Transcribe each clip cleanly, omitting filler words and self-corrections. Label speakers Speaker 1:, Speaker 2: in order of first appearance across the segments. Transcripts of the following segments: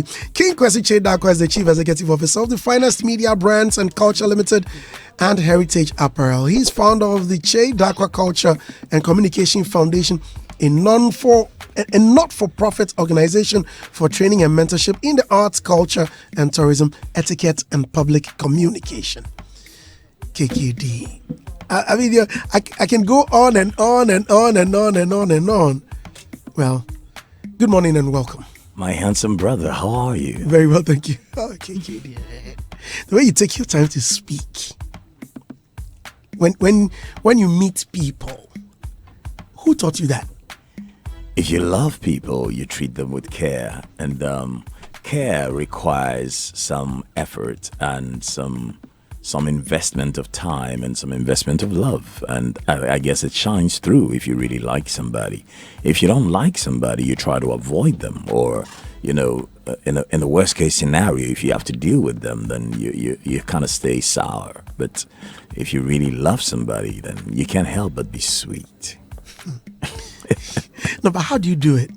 Speaker 1: King Kwesi Chedako is the Chief Executive Officer of the Finest Media Brands and Culture Limited and Heritage Apparel. He's founder of the Chedako Culture and Communication Foundation, a not-for-profit organization for training and mentorship in the arts, culture and tourism, etiquette and public communication. KKD. I mean, I can go on and on and on and on and on and on. Well, good morning and welcome.
Speaker 2: My handsome brother, how are you?
Speaker 1: Very well, thank you. KKD. The way you take your time to speak. When you meet people, who taught you that?
Speaker 2: If you love people, you treat them with care. And care requires some effort and some investment of time and some investment of love. And I guess it shines through if you really like somebody. If you don't like somebody, you try to avoid them. Or, in the worst case scenario, if you have to deal with them, then you kind of stay sour. But if you really love somebody, then you can't help but be sweet.
Speaker 1: No, but how do you do it?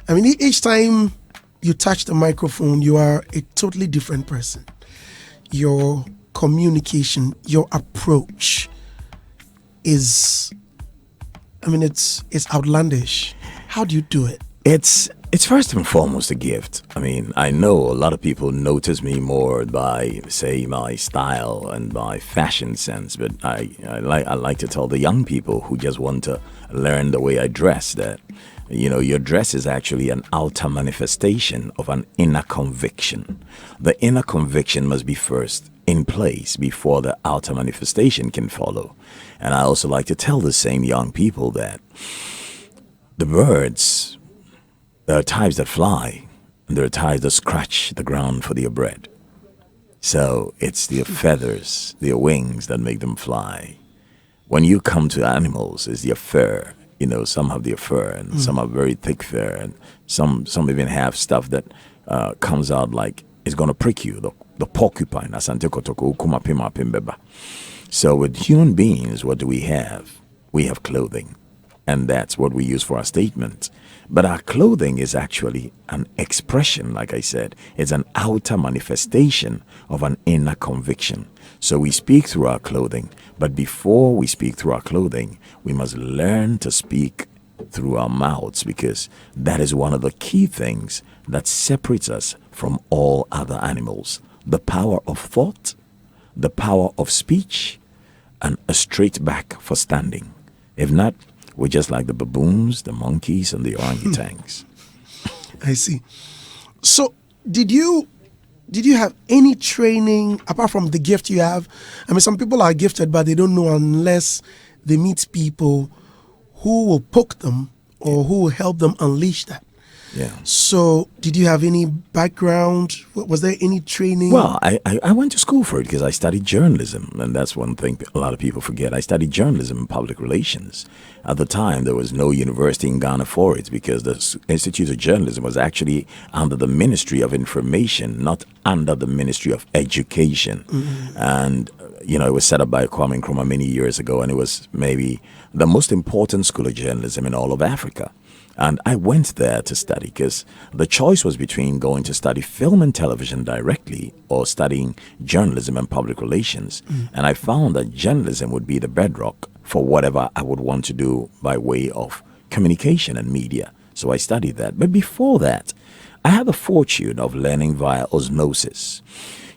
Speaker 1: I mean, each time you touch the microphone, you are a totally different person. Your communication, your approach is, it's outlandish. How do you do it?
Speaker 2: It's first and foremost a gift. I mean, I know a lot of people notice me more by, say, my style and my fashion sense, but I like to tell the young people who just want to learn the way I dress that, your dress is actually an outer manifestation of an inner conviction. The inner conviction must be first in place before the outer manifestation can follow. And I also like to tell the same young people that the birds, there are types that fly, and there are types that scratch the ground for their bread. So it's their feathers, their wings that make them fly. When you come to animals, it's their fur. Some have their fur, and some have very thick fur, and some even have stuff that comes out like it's going to prick you. The porcupine. So with human beings, what do we have? We have clothing, and that's what we use for our statement. But our clothing is actually an expression, like I said. It's an outer manifestation of an inner conviction. So we speak through our clothing, but before we speak through our clothing, we must learn to speak through our mouths, because that is one of the key things that separates us from all other animals. The power of thought, the power of speech, and a straight back for standing. If not, we're just like the baboons, the monkeys, and the orangutans.
Speaker 1: I see. So did you have any training apart from the gift you have? I mean, some people are gifted, but they don't know unless they meet people who will poke them or who will help them unleash that.
Speaker 2: Yeah.
Speaker 1: So did you have any background? Was there any training?
Speaker 2: Well, I went to school for it because I studied journalism, and that's one thing a lot of people forget. I studied journalism and public relations. At the time, there was no university in Ghana for it because the Institute of Journalism was actually under the Ministry of Information, not under the Ministry of Education. Mm-hmm. And, it was set up by Kwame Nkrumah many years ago, and it was maybe the most important school of journalism in all of Africa. And I went there to study because the choice was between going to study film and television directly or studying journalism and public relations. Mm. And I found that journalism would be the bedrock for whatever I would want to do by way of communication and media. So I studied that. But before that, I had the fortune of learning via osmosis.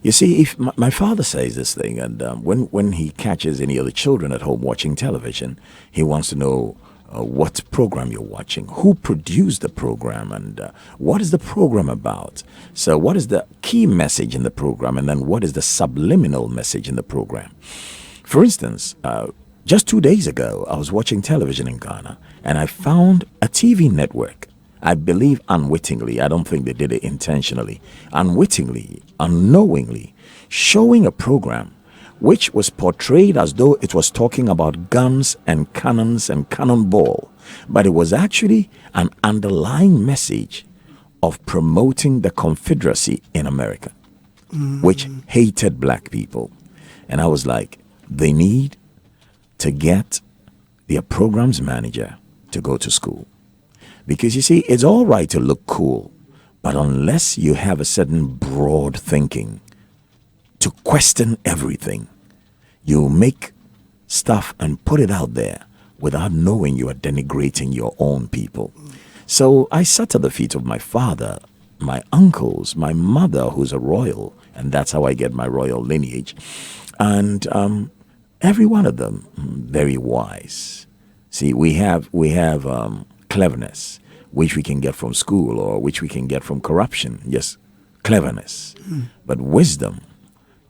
Speaker 2: You see, if my father says this thing, and when he catches any of the children at home watching television, he wants to know what program you're watching, who produced the program, and what is the program about. So what is the key message in the program, and then what is the subliminal message in the program? For instance, just 2 days ago, I was watching television in Ghana, and I found a TV network. I believe unwittingly, I don't think they did it intentionally, unwittingly, unknowingly, showing a program which was portrayed as though it was talking about guns and cannons and cannonball, but it was actually an underlying message of promoting the Confederacy in America, which hated black people. And I was like, they need to get their programs manager to go to school. Because you see, it's all right to look cool, But unless you have a certain broad thinking to question everything, you make stuff and put it out there without knowing you are denigrating your own people. So I sat at the feet of my father, my uncles, my mother, who's a royal, and that's how I get my royal lineage. And every one of them very wise. See, we have cleverness, which we can get from school or which we can get from corruption. Yes, cleverness. But wisdom,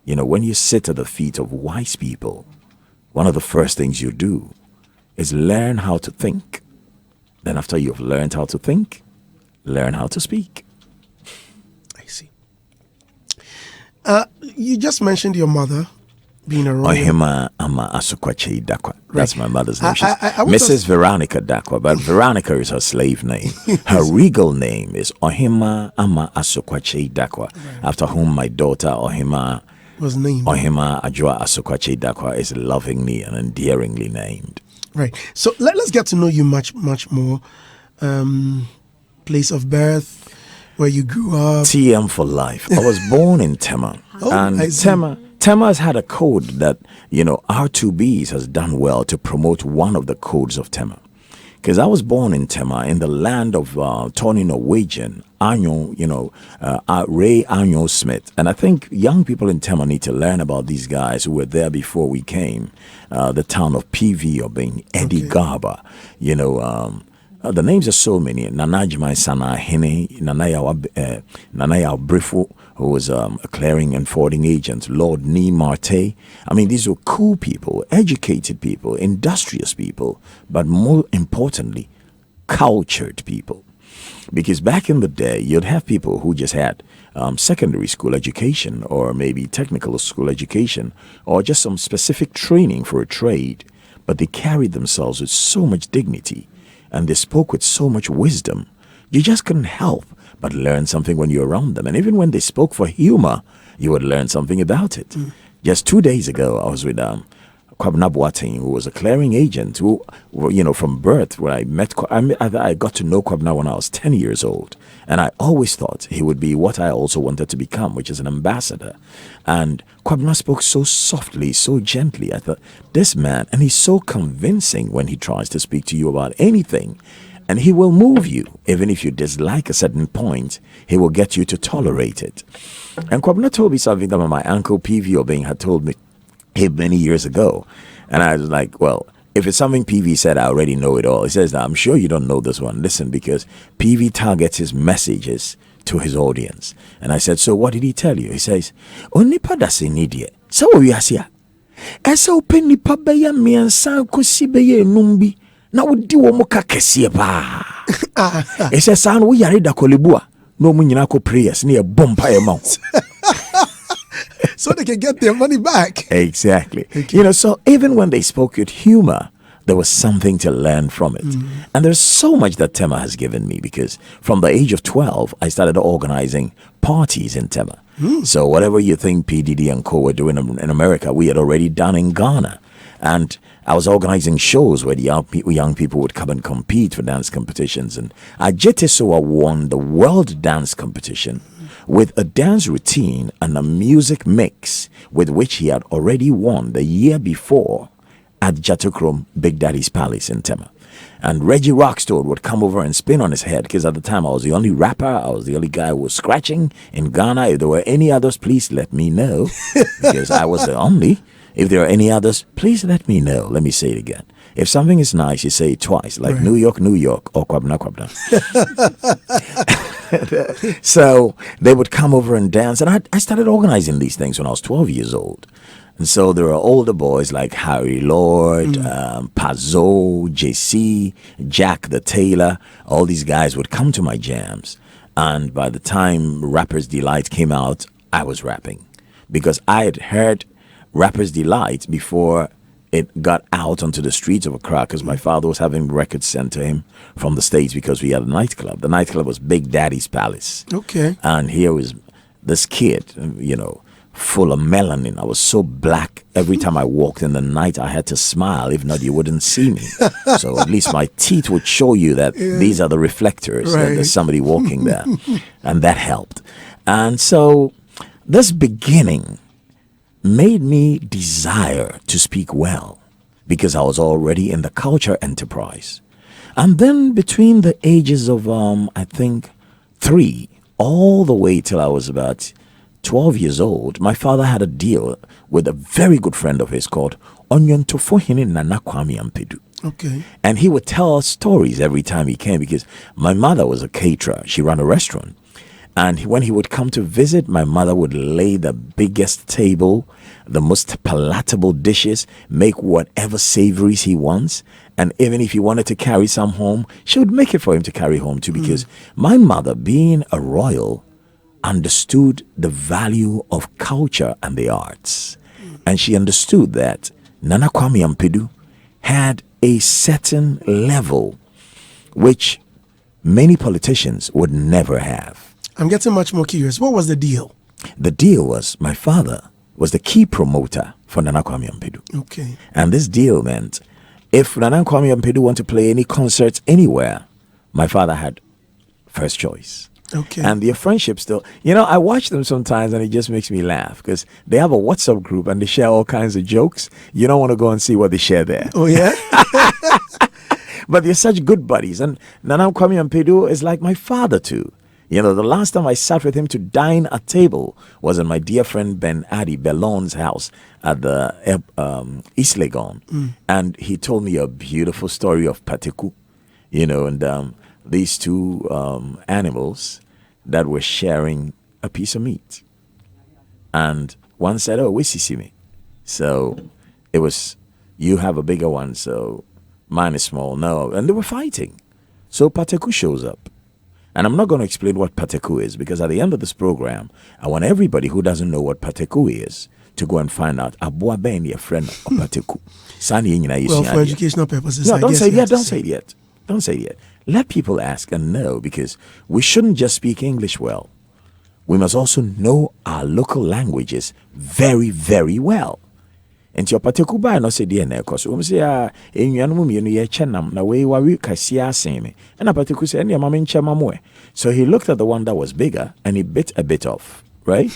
Speaker 2: when you sit at the feet of wise people, one of the first things you do is learn how to think. Then after you've learned how to think, learn how to speak.
Speaker 1: I see. You just mentioned your mother being a royal.
Speaker 2: Ohima Ama Asukwache Dakwa. That's my mother's name. She's
Speaker 1: I
Speaker 2: Mrs. Veronica Dakwa, but Veronica is her slave name. Her regal name is Ohima Ama Asukwache Dakwa, after whom my daughter Ohima
Speaker 1: was named.
Speaker 2: Ohima Ajwa Asukwache Dakwa is lovingly and endearingly named.
Speaker 1: Right. So let's get to know you much more. Place of birth, where you grew up.
Speaker 2: TM for life. I was born in Tema. And Tema has had a code that, R2Bs has done well to promote one of the codes of Tema. Because I was born in Tema, in the land of Tony Norwegian, Anyo, Ray Anyo Smith. And I think young people in Tema need to learn about these guys who were there before we came. The town of PV or being Eddie Garber, the names are so many. Nanajimai Sana Hene, Nanaya Brifu, who was a clearing and forwarding agent, Lord Nee Marte. I mean, these were cool people, educated people, industrious people, but more importantly, cultured people. Because back in the day, you'd have people who just had secondary school education or maybe technical school education or just some specific training for a trade, but they carried themselves with so much dignity and they spoke with so much wisdom. You just couldn't help but learn something when you're around them. And even when they spoke for humor, you would learn something about it. Just 2 days ago, I was with Kwabna Boateng, who was a clearing agent, who, from birth, where I met, I got to know Kwabna when I was 10 years old. And I always thought he would be what I also wanted to become, which is an ambassador. And Kwabna spoke so softly, so gently. I thought, this man, and he's so convincing when he tries to speak to you about anything. And he will move you. Even if you dislike a certain point, he will get you to tolerate it. And Kwabna told me something that my uncle PV Obeng had told me many years ago. And I was like, well, if it's something PV said, I already know it all. He says, I'm sure you don't know this one. Listen, because PV targets his messages to his audience. And I said, so what did he tell you? He says, Onipa dase nidye. So we are here. Esa open nipa beye miensa kosi beye numbi. Na wodi wo muka kese ba. He says, san wo yare da kolebua. No mu nyina ko prayers na e bompa e ma.
Speaker 1: So they can get their money back.
Speaker 2: Exactly. So even when they spoke with humor, there was something to learn from it. And there's so much that Tema has given me because from the age of 12, I started organizing parties in Tema. So whatever you think PDD and co were doing in America, we had already done in Ghana. And I was organizing shows where the young people would come and compete for dance competitions. And Ajetesoa won the World Dance Competition with a dance routine and a music mix with which he had already won the year before at Jatokrom Big Daddy's Palace in Tema. And Reggie Rockstone would come over and spin on his head because at the time I was the only rapper, I was the only guy who was scratching in Ghana. If there were any others, please let me know because I was the only. If there are any others, please let me know. Let me say it again. If something is nice, you say it twice, like right. New York, or Kwabna. So they would come over and dance. And I started organizing these things when I was 12 years old. And so there were older boys like Harry Lord, Pazzo, JC, Jack the Tailor. All these guys would come to my jams. And by the time Rapper's Delight came out, I was rapping. Because I had heard Rapper's Delight before it got out onto the streets of Accra because my father was having records sent to him from the States because we had a nightclub. The nightclub was Big Daddy's Palace.
Speaker 1: Okay.
Speaker 2: And here was this kid, full of melanin. I was so black. Every time I walked in the night, I had to smile. If not, you wouldn't see me. So at least my teeth would show you that these are the reflectors, that there's somebody walking there. And that helped. And so this beginning made me desire to speak well because I was already in the culture enterprise. And then between the ages of, I think, 3, all the way till I was about 12 years old, my father had a deal with a very good friend of his called Onyontofohini Nana Kwame Ampedu.
Speaker 1: Okay.
Speaker 2: And he would tell us stories every time he came because my mother was a caterer. She ran a restaurant. And when he would come to visit, my mother would lay the biggest table, the most palatable dishes, make whatever savories he wants. And even if he wanted to carry some home, she would make it for him to carry home too. Because my mother, being a royal, understood the value of culture and the arts. And she understood that Nana Kwame Ampedu had a certain level which many politicians would never have.
Speaker 1: I'm getting much more curious. What was the deal?
Speaker 2: The deal was my father was the key promoter for Nana Kwame Ampedu.
Speaker 1: Okay.
Speaker 2: And this deal meant if Nana Kwame Ampedu wanted to play any concerts anywhere, my father had first choice.
Speaker 1: Okay.
Speaker 2: And their friendship still, I watch them sometimes and it just makes me laugh because they have a WhatsApp group and they share all kinds of jokes. You don't want to go and see what they share there.
Speaker 1: Oh, yeah?
Speaker 2: But they're such good buddies. And Nana Kwame Ampedu is like my father too. The last time I sat with him to dine at table was in my dear friend Ben Adi Bellon's house at the East Legon. And he told me a beautiful story of Pateku, and these two animals that were sharing a piece of meat. And one said, "Oh, we see me." So it was, "You have a bigger one, so mine is small." No. And they were fighting. So Pateku shows up. And I'm not going to explain what Pateku is because at the end of this program, I want everybody who doesn't know what Pateku is to go and find out. Abua Ben, your friend of Pateku.
Speaker 1: Well, for educational purposes,
Speaker 2: no,
Speaker 1: I
Speaker 2: don't
Speaker 1: guess
Speaker 2: say it
Speaker 1: you
Speaker 2: yet.
Speaker 1: have to
Speaker 2: Don't say it yet. Don't say it yet. Let people ask and know because we shouldn't just speak English well. We must also know our local languages very, very well. And your Pateku ba no say dear na cause we say enyan mu mienu ye chenam na we wari kasia aseme. And Pateku say enye mama nche mamoe. So he looked at the one that was bigger and he bit a bit off, right?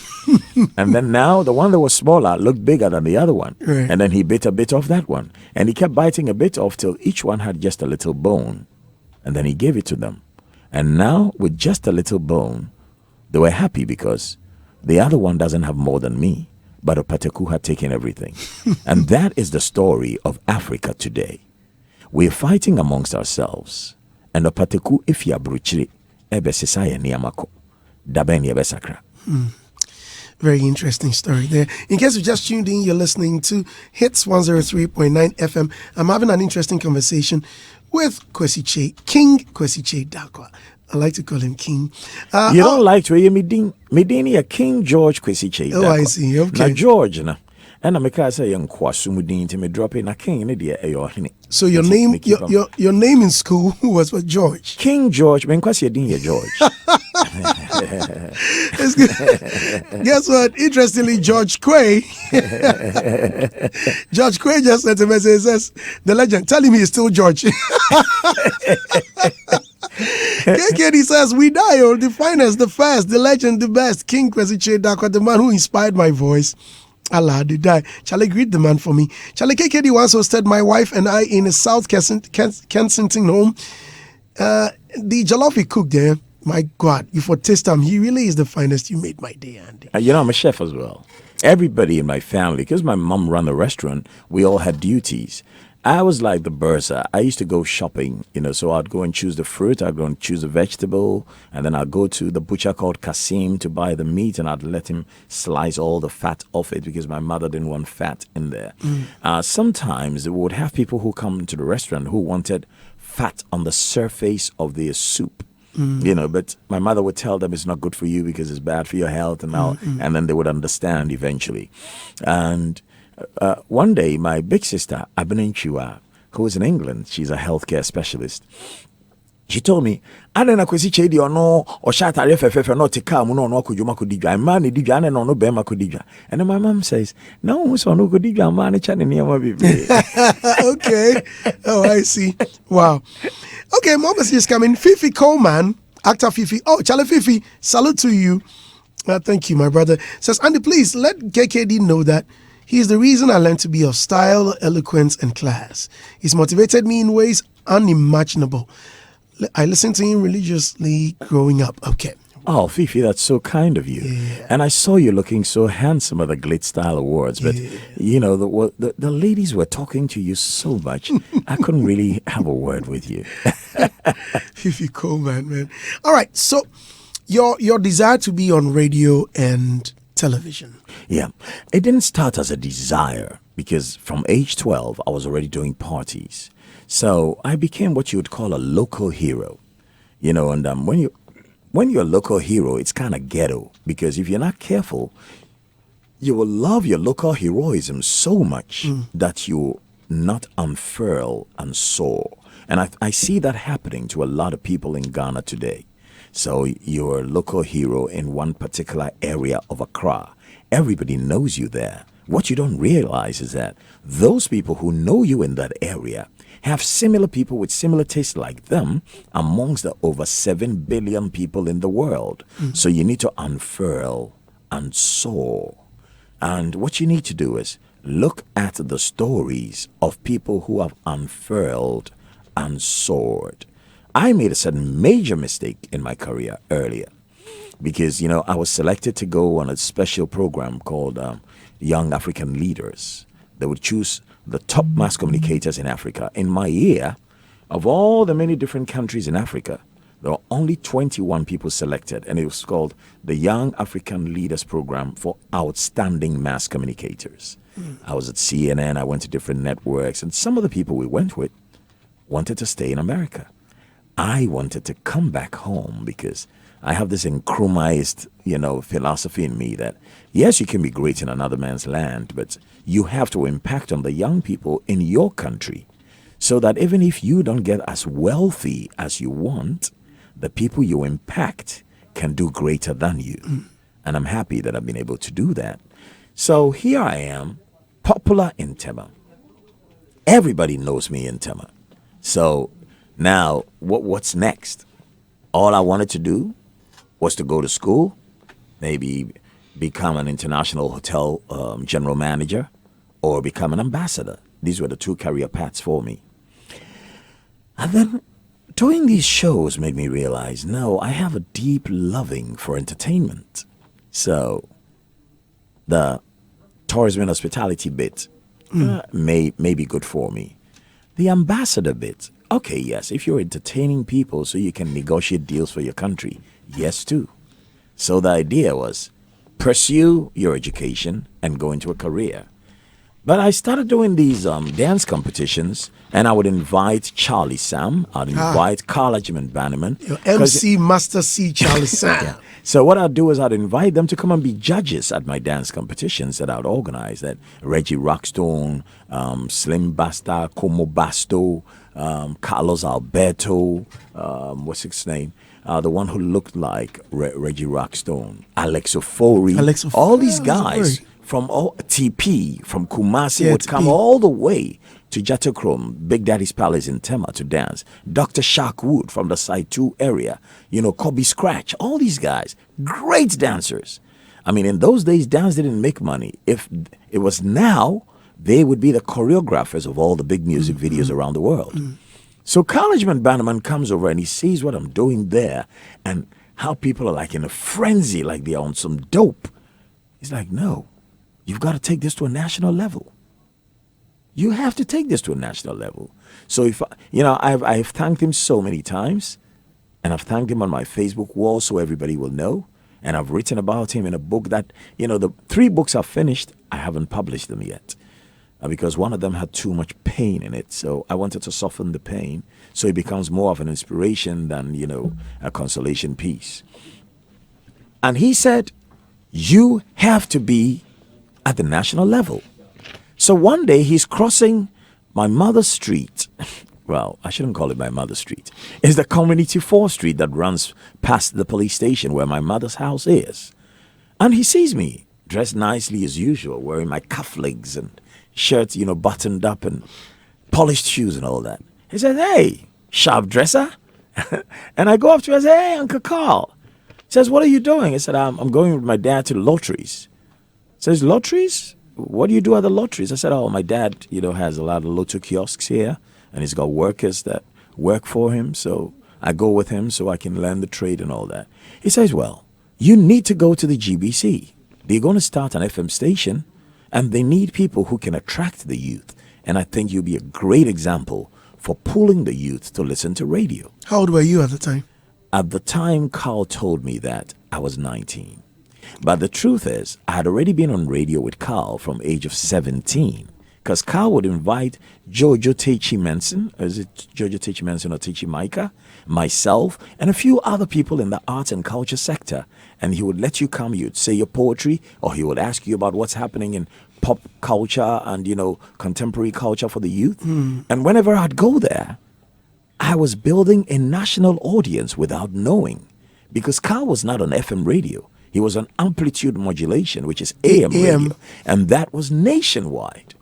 Speaker 2: And then now the one that was smaller looked bigger than the other one.
Speaker 1: Right.
Speaker 2: And then he bit a bit off that one. And he kept biting a bit off till each one had just a little bone. And then he gave it to them. And now with just a little bone, they were happy because the other one doesn't have more than me. But Opateku had taken everything. And that is the story of Africa today. We're fighting amongst ourselves. And Opateku, if you are bruchiri, ebe sisaya niyamako, dabeni ebe sakra.
Speaker 1: Very interesting story there. In case you just tuned in, you're listening to Hitz 103.9 FM. I'm having an interesting conversation with Kwesi Che, King Kwesi Che Dakwa. I like to call him King.
Speaker 2: You don't like to hear Medini a King George Kwesi Che.
Speaker 1: Oh, I see. Okay.
Speaker 2: Now George, na. And I'm a say young Kwasumudin to me drop in a king in the air.
Speaker 1: So your name, your name in school was what, George?
Speaker 2: King George. Ben Kwasi Adin George.
Speaker 1: It's good. Guess what? Interestingly, George Quay. George Quay just sent a message. Says the legend telling me he's still George. KKD says, "We die, oh, the finest, the first, the legend, the best, King Kwesi Che Dakwa, the man who inspired my voice. Allah did die. Charlie, greet the man for me. Charlie, KKD once hosted my wife and I in a South Kensington home. The jollof he cooked there, my God, you for taste him. He really is the finest. You made my day, Andy."
Speaker 2: I'm a chef as well. Everybody in my family, because my mom ran the restaurant, we all had duties. I was like the bursar. I used to go shopping, so I'd go and choose the fruit, I'd go and choose the vegetable, and then I'd go to the butcher called Kasim to buy the meat, and I'd let him slice all the fat off it because my mother didn't want fat in there. Sometimes we would have people who come to the restaurant who wanted fat on the surface of their soup. But my mother would tell them it's not good for you because it's bad for your health and all, and then they would understand eventually. And one day, my big sister, Abenenchiwa, who is in England, she's a healthcare specialist, She told me, I don't know, chedi or no, or shot a refer not to come, no, kujuma kudija, and man, dija, and no bema kudija. And then my mom says, no, so no kudija, man, chanting near my baby.
Speaker 1: Okay. Oh, I see. Wow. Okay, more messages coming. Fifi Coleman, actor Fifi. Oh, Charlie Fifi, salute to you. Thank you, my brother. Says, Andy, please let KKD know that he is the reason I learned to be of style, eloquence, and class. He's motivated me in ways unimaginable. I listened to him religiously growing up. Okay.
Speaker 2: Oh, Fifi, that's so kind of you.
Speaker 1: Yeah.
Speaker 2: And I saw you looking so handsome at the Glit Style Awards, but you know, the ladies were talking to you so much, I couldn't really have a word with you.
Speaker 1: Fifi Coleman, man. All right, so your desire to be on radio and television.
Speaker 2: Yeah, it didn't start as a desire because from age 12, I was already doing parties. So I became what you would call a local hero, you know, and when you're a local hero, it's kind of ghetto because if you're not careful, you will love your local heroism so much that you not unfurl and soar. And I see that happening to a lot of people in Ghana today. So you're a local hero in one particular area of Accra. Everybody knows you there. What you don't realize is that those people who know you in that area have similar people with similar tastes like them amongst the over 7 billion people in the world. So you need to unfurl and soar. And what you need to do is look at the stories of people who have unfurled and soared. I made a certain major mistake in my career earlier because, you know, I was selected to go on a special program called Young African Leaders. They would choose the top mass communicators in Africa. In my year, of all the many different countries in Africa, there were only 21 people selected, and it was called the Young African Leaders Program for Outstanding Mass Communicators. I was at CNN, I went to different networks, and some of the people we went with wanted to stay in America. I wanted to come back home because I have this enchromized, you know, philosophy in me that, yes, you can be great in another man's land, but you have to impact on the young people in your country so that even if you don't get as wealthy as you want, the people you impact can do greater than you. And I'm happy that I've been able to do that. So here I am, popular in Tema. Everybody knows me in Tema. So now, what's next? All I wanted to do was to go to school, maybe become an international hotel general manager, or become an ambassador. These were the two career paths for me. And then doing these shows made me realize, no, I have a deep loving for entertainment. So the tourism and hospitality bit may be good for me. The ambassador bit, okay, yes, if you're entertaining people so you can negotiate deals for your country, yes, too. So the idea was pursue your education and go into a career. But I started doing these dance competitions, and I would invite Charlie Sam, I'd invite Carla Jimin Bannerman.
Speaker 1: Your MC Master C. Charlie Sam.
Speaker 2: Yeah. So what I'd do is I'd invite them to come and be judges at my dance competitions that I'd organize. That Reggie Rockstone, Slim Basta, Como Basto, Carlos Alberto, what's his name? The one who looked like Reggie Rockstone, Alex Ofori, all these guys from TP, from Kumasi would come all the way to Jatokrom, Big Daddy's Palace in Tema to dance. Dr. Sharkwood from the Side 2 area, you know, Kobe Scratch, all these guys, great dancers. I mean, in those days, dance didn't make money. If it was now, they would be the choreographers of all the big music videos around the world. So Collegeman Bannerman comes over and he sees what I'm doing there and how people are like in a frenzy, like they're on some dope. He's like, no, you've got to take this to a national level. You have to take this to a national level. So if I've thanked him so many times, and I've thanked him on my Facebook wall so everybody will know. And I've written about him in a book that, you know, the 3 books are finished. I haven't published them yet because one of them had too much pain in it. So I wanted to soften the pain so it becomes more of an inspiration than, you know, a consolation piece. And he said, you have to be at the national level. So one day he's crossing my mother's street well, I shouldn't call it my mother's street. It's the Community 4 street that runs past the police station where my mother's house is. And he sees me dressed nicely as usual, wearing my cufflinks and shirts, buttoned up and polished shoes and all that. He says, "Hey, sharp dresser." And I go up to him and say, "Hey, Uncle Carl." He says, "What are you doing?" I said, I'm going with my dad to the lotteries. He says, "Lotteries? What do you do at the lotteries?" I said, "Oh, my dad, has a lot of lotto kiosks here, and he's got workers that work for him, so I go with him so I can learn the trade and all that." He says, "Well, you need to go to the GBC. They're going to start an FM station, and they need people who can attract the youth. And I think you'll be a great example for pulling the youth to listen to radio."
Speaker 1: How old were you at the time?
Speaker 2: At the time Carl told me that, I was 19. But the truth is, I had already been on radio with Carl from age of 17. Because Carl would invite Jojo Techi Manson, is it Jojo Techi Manson or Techi Micah, myself, and a few other people in the arts and culture sector. And he would let you come, you'd say your poetry, or he would ask you about what's happening in pop culture and, contemporary culture for the youth. And whenever I'd go there, I was building a national audience without knowing. Because Carl was not on FM radio. He was on amplitude modulation, which is AM radio. And that was nationwide.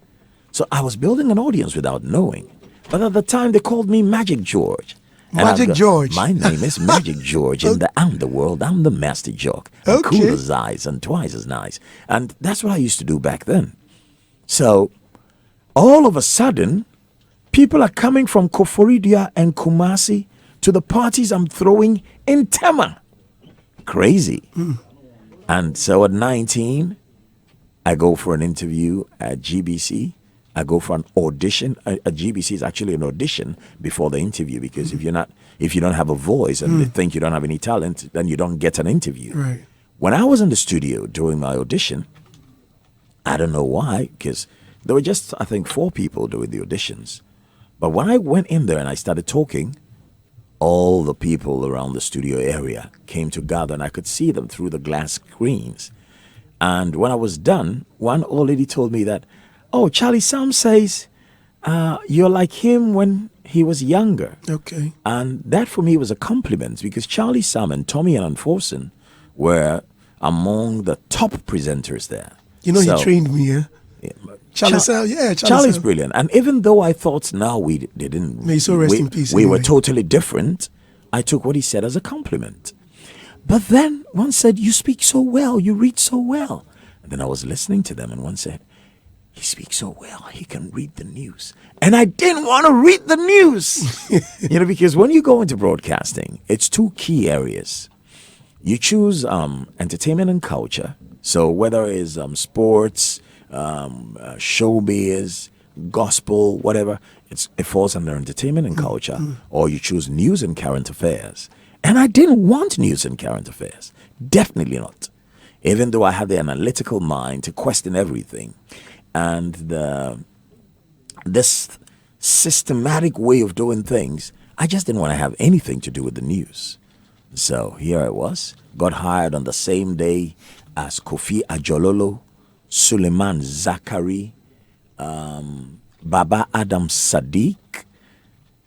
Speaker 2: So I was building an audience without knowing. But at the time, they called me Magic George.
Speaker 1: Magic George.
Speaker 2: My name is Magic George. In the underworld, I'm the master jock. I'm cool as ice and twice as nice. And that's what I used to do back then. So all of a sudden, people are coming from Koforidia and Kumasi to the parties I'm throwing in Tema. Crazy. And so at 19, I go for an interview at GBC. I go for an audition. A GBC is actually an audition before the interview, because if you don't have a voice and they think you don't have any talent, then you don't get an interview.
Speaker 1: Right.
Speaker 2: When I was in the studio doing my audition, I don't know why, because there were just, I think, 4 people doing the auditions. But when I went in there and I started talking, all the people around the studio area came to gather, and I could see them through the glass screens. And when I was done, one old lady told me that, "Oh, Charlie Sam says you're like him when he was younger."
Speaker 1: Okay.
Speaker 2: And that for me was a compliment, because Charlie Sam and Tommy and Unforsen were among the top presenters there.
Speaker 1: He trained me, yeah?
Speaker 2: Charlie's brilliant. And even though I thought now we didn't,
Speaker 1: may so rest in peace.
Speaker 2: We were totally different, I took what he said as a compliment. But then one said, "You speak so well, you read so well." And then I was listening to them, and one said, "He speaks so well, he can read the news." And I didn't want to read the news. Because when you go into broadcasting, it's 2 key areas. You choose entertainment and culture. So whether it's sports, showbiz, gospel, whatever, it falls under entertainment and culture. Or you choose news and current affairs. And I didn't want news and current affairs. Definitely not. Even though I had the analytical mind to question everything. And this systematic way of doing things, I just didn't want to have anything to do with the news. So here I was, got hired on the same day as Kofi Ajololo, Suleiman Zachary, Baba Adam Sadiq,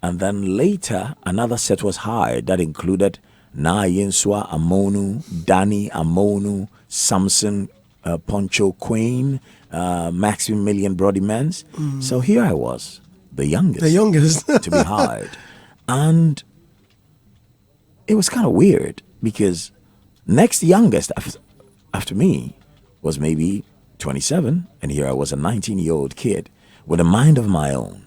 Speaker 2: and then later another set was hired that included Na Yensua Amonu, Danny Amonu, Samson Poncho Queen, Maximilian Brody-Mans. So here I was, the youngest to be hired. And it was kind of weird, because next youngest after me was maybe 27, and here I was, a 19-year-old kid with a mind of my own.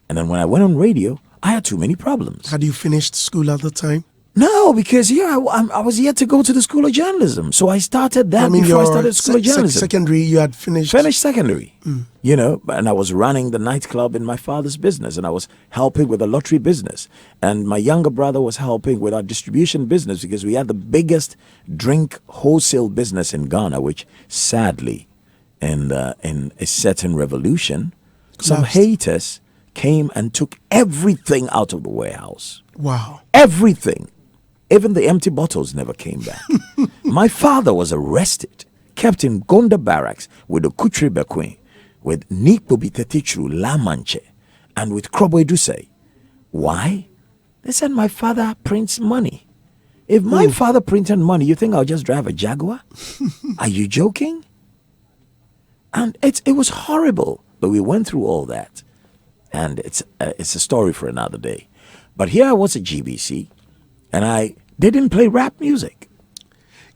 Speaker 2: And then when I went on radio, I had too many problems.
Speaker 1: Had you finished school at the time?
Speaker 2: No, because here I was yet to go to the School of Journalism. So I started that before I started School of Journalism.
Speaker 1: Secondary, you had finished?
Speaker 2: Finished secondary, and I was running the nightclub in my father's business, and I was helping with the lottery business. And my younger brother was helping with our distribution business, because we had the biggest drink wholesale business in Ghana, which sadly, in a certain revolution, some haters came and took everything out of the warehouse.
Speaker 1: Wow.
Speaker 2: Everything. Even the empty bottles never came back. My father was arrested, kept in Gonda barracks with the Kutri Bekwe, with Nikbo Bitetichru La Manche, and with Krobwe Dusei. Why? They said my father prints money. If my father printed money, you think I'll just drive a Jaguar? Are you joking? And it was horrible, but we went through all that. And it's a story for another day. But here I was at GBC, and they didn't play rap music.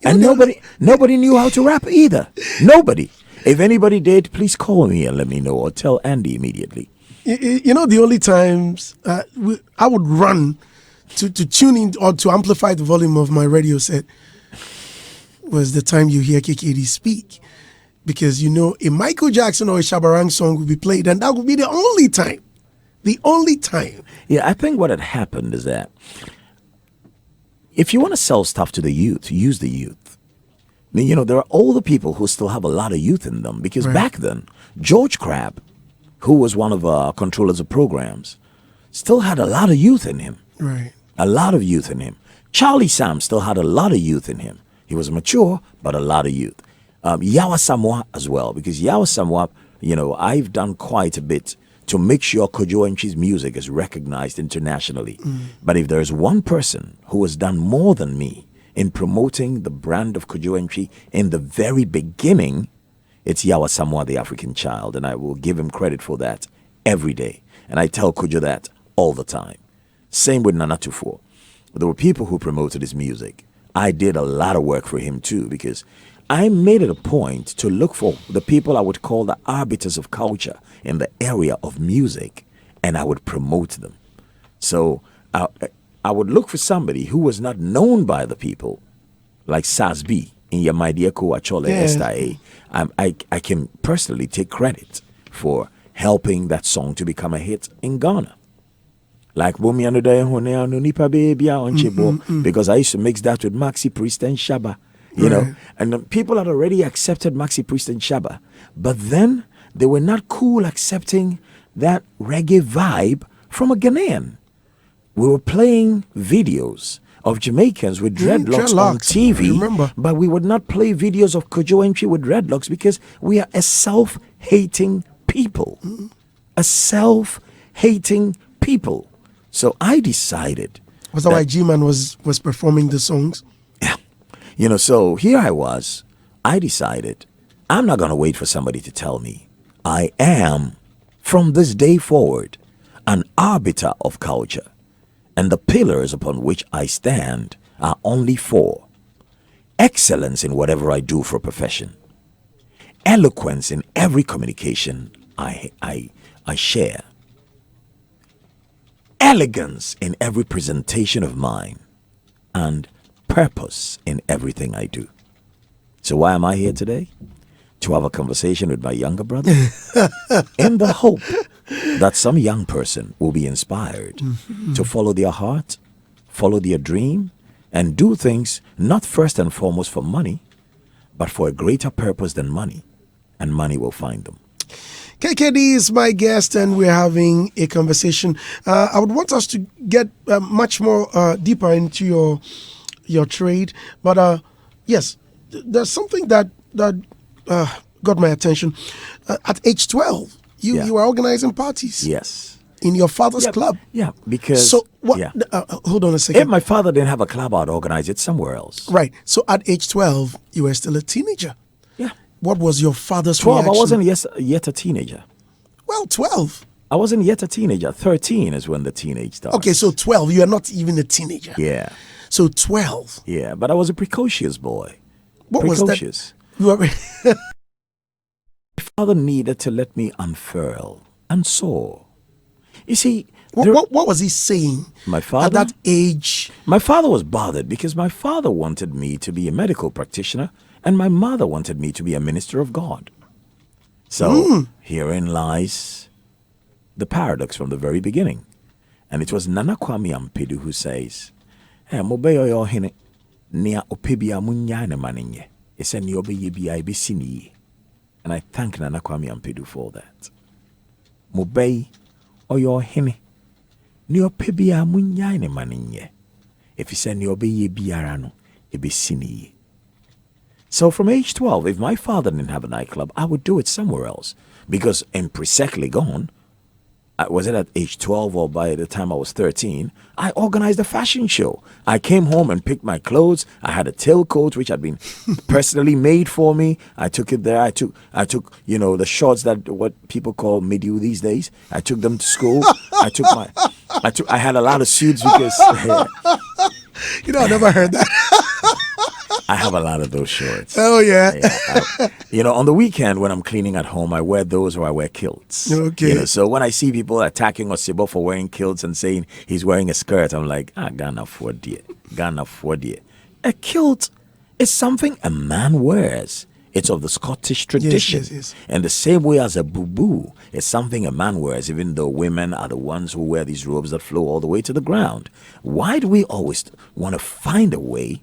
Speaker 2: And nobody knew how to rap either. Nobody. If anybody did, please call me and let me know, or tell Andy immediately.
Speaker 1: You know, the only times I would run to tune in or to amplify the volume of my radio set was the time you hear KKD speak. Because, you know, a Michael Jackson or a Shabarang song would be played, and that would be the only time. The only time.
Speaker 2: Yeah, I think what had happened is that if you want to sell stuff to the youth, use the youth. I mean, you know, there are older people who still have a lot of youth in them. Because back then, George Crabb, who was one of our controllers of programs, still had a lot of youth in him.
Speaker 1: Right.
Speaker 2: A lot of youth in him. Charlie Sam still had a lot of youth in him. He was mature, but a lot of youth. Yawa Samoa as well, because Yawa Samoa, you know, I've done quite a bit to make sure Kojo Enchi's music is recognized internationally. But if there's one person who has done more than me in promoting the brand of Kojo Enchi in the very beginning, it's Yawa Samoa, the African child, and I will give him credit for that every day. And I tell Kojo that all the time. Same with Nana Tufo. There were people who promoted his music. I did a lot of work for him too, because I made it a point to look for the people I would call the arbiters of culture in the area of music, and I would promote them. So I would look for somebody who was not known by the people, like Sasbi in Yamaidia Achole Estae. I can personally take credit for helping that song to become a hit in Ghana. Like Bumi Nipa Baby on Chibo, because I used to mix that with Maxi Priest and Shaba, you know, and people had already accepted Maxi Priest and Shaba, but then they were not cool accepting that reggae vibe from a Ghanaian. We were playing videos of Jamaicans with dreadlocks on TV, but we would not play videos of Kojo Enchi with dreadlocks because we are a self-hating people. A self-hating people. So I decided.
Speaker 1: Was that why G-Man was performing the songs?
Speaker 2: Yeah. You know, so here I was. I decided I'm not going to wait for somebody to tell me. I am, from this day forward, an arbiter of culture. And the pillars upon which I stand are only four. Excellence in whatever I do for a profession. Eloquence in every communication I share. Elegance in every presentation of mine, and purpose in everything I do. So why am I here today? To have a conversation with my younger brother in the hope that some young person will be inspired to follow their heart, follow their dream, and do things not first and foremost for money, but for a greater purpose than money, and money will find them.
Speaker 1: KKD is my guest, and we're having a conversation. I would want us to get much more deeper into your trade, but yes, there's something that got my attention. At age 12, you were organizing parties.
Speaker 2: Yes.
Speaker 1: In your father's club.
Speaker 2: Yeah, because...
Speaker 1: So, what?
Speaker 2: Yeah.
Speaker 1: Hold on a second.
Speaker 2: If my father didn't have a club, I'd organize it somewhere else.
Speaker 1: Right. So, at age 12, you were still a teenager.
Speaker 2: Yeah.
Speaker 1: What was your father's
Speaker 2: 12,
Speaker 1: reaction?
Speaker 2: I wasn't yet a teenager.
Speaker 1: Well, 12.
Speaker 2: I wasn't yet a teenager. 13 is when the teenage starts.
Speaker 1: Okay, so 12, you are not even a teenager.
Speaker 2: Yeah.
Speaker 1: So 12.
Speaker 2: Yeah, but I was a precocious boy.
Speaker 1: What
Speaker 2: precocious.
Speaker 1: Was that?
Speaker 2: My father needed to let me unfurl and soar. You see...
Speaker 1: What was he saying?
Speaker 2: My father?
Speaker 1: At that age?
Speaker 2: My father was bothered because my father wanted me to be a medical practitioner and my mother wanted me to be a minister of God. So herein lies the paradox from the very beginning. And it was Nana Kwame Ampedu who says, "Hey, mobeyo yo hene nia opebia munya ne maninye. Ese ni obeye bia ibesini." And I thank Nana Kwame Ampedu for that. Mobey oyo hene ni opebia munya ne maninye. If you say ni obeye biara no ibesini. So from age 12, if my father didn't have a nightclub, I would do it somewhere else. Because in Presec Legon, was it at age 12 or by the time I was 13, I organized a fashion show. I came home and picked my clothes. I had a tailcoat which had been personally made for me. I took it there. I took the shorts that what people call midi these days. I took them to school. I had a lot of suits because
Speaker 1: I never heard that.
Speaker 2: I have a lot of those shorts.
Speaker 1: Oh, yeah.
Speaker 2: On the weekend when I'm cleaning at home, I wear those or I wear kilts.
Speaker 1: Okay.
Speaker 2: So when I see people attacking Osibo for wearing kilts and saying he's wearing a skirt, I'm like, Ghana for dear. A kilt is something a man wears. It's of the Scottish tradition.
Speaker 1: Yes.
Speaker 2: And the same way as a bubu is something a man wears, even though women are the ones who wear these robes that flow all the way to the ground. Why do we always want to find a way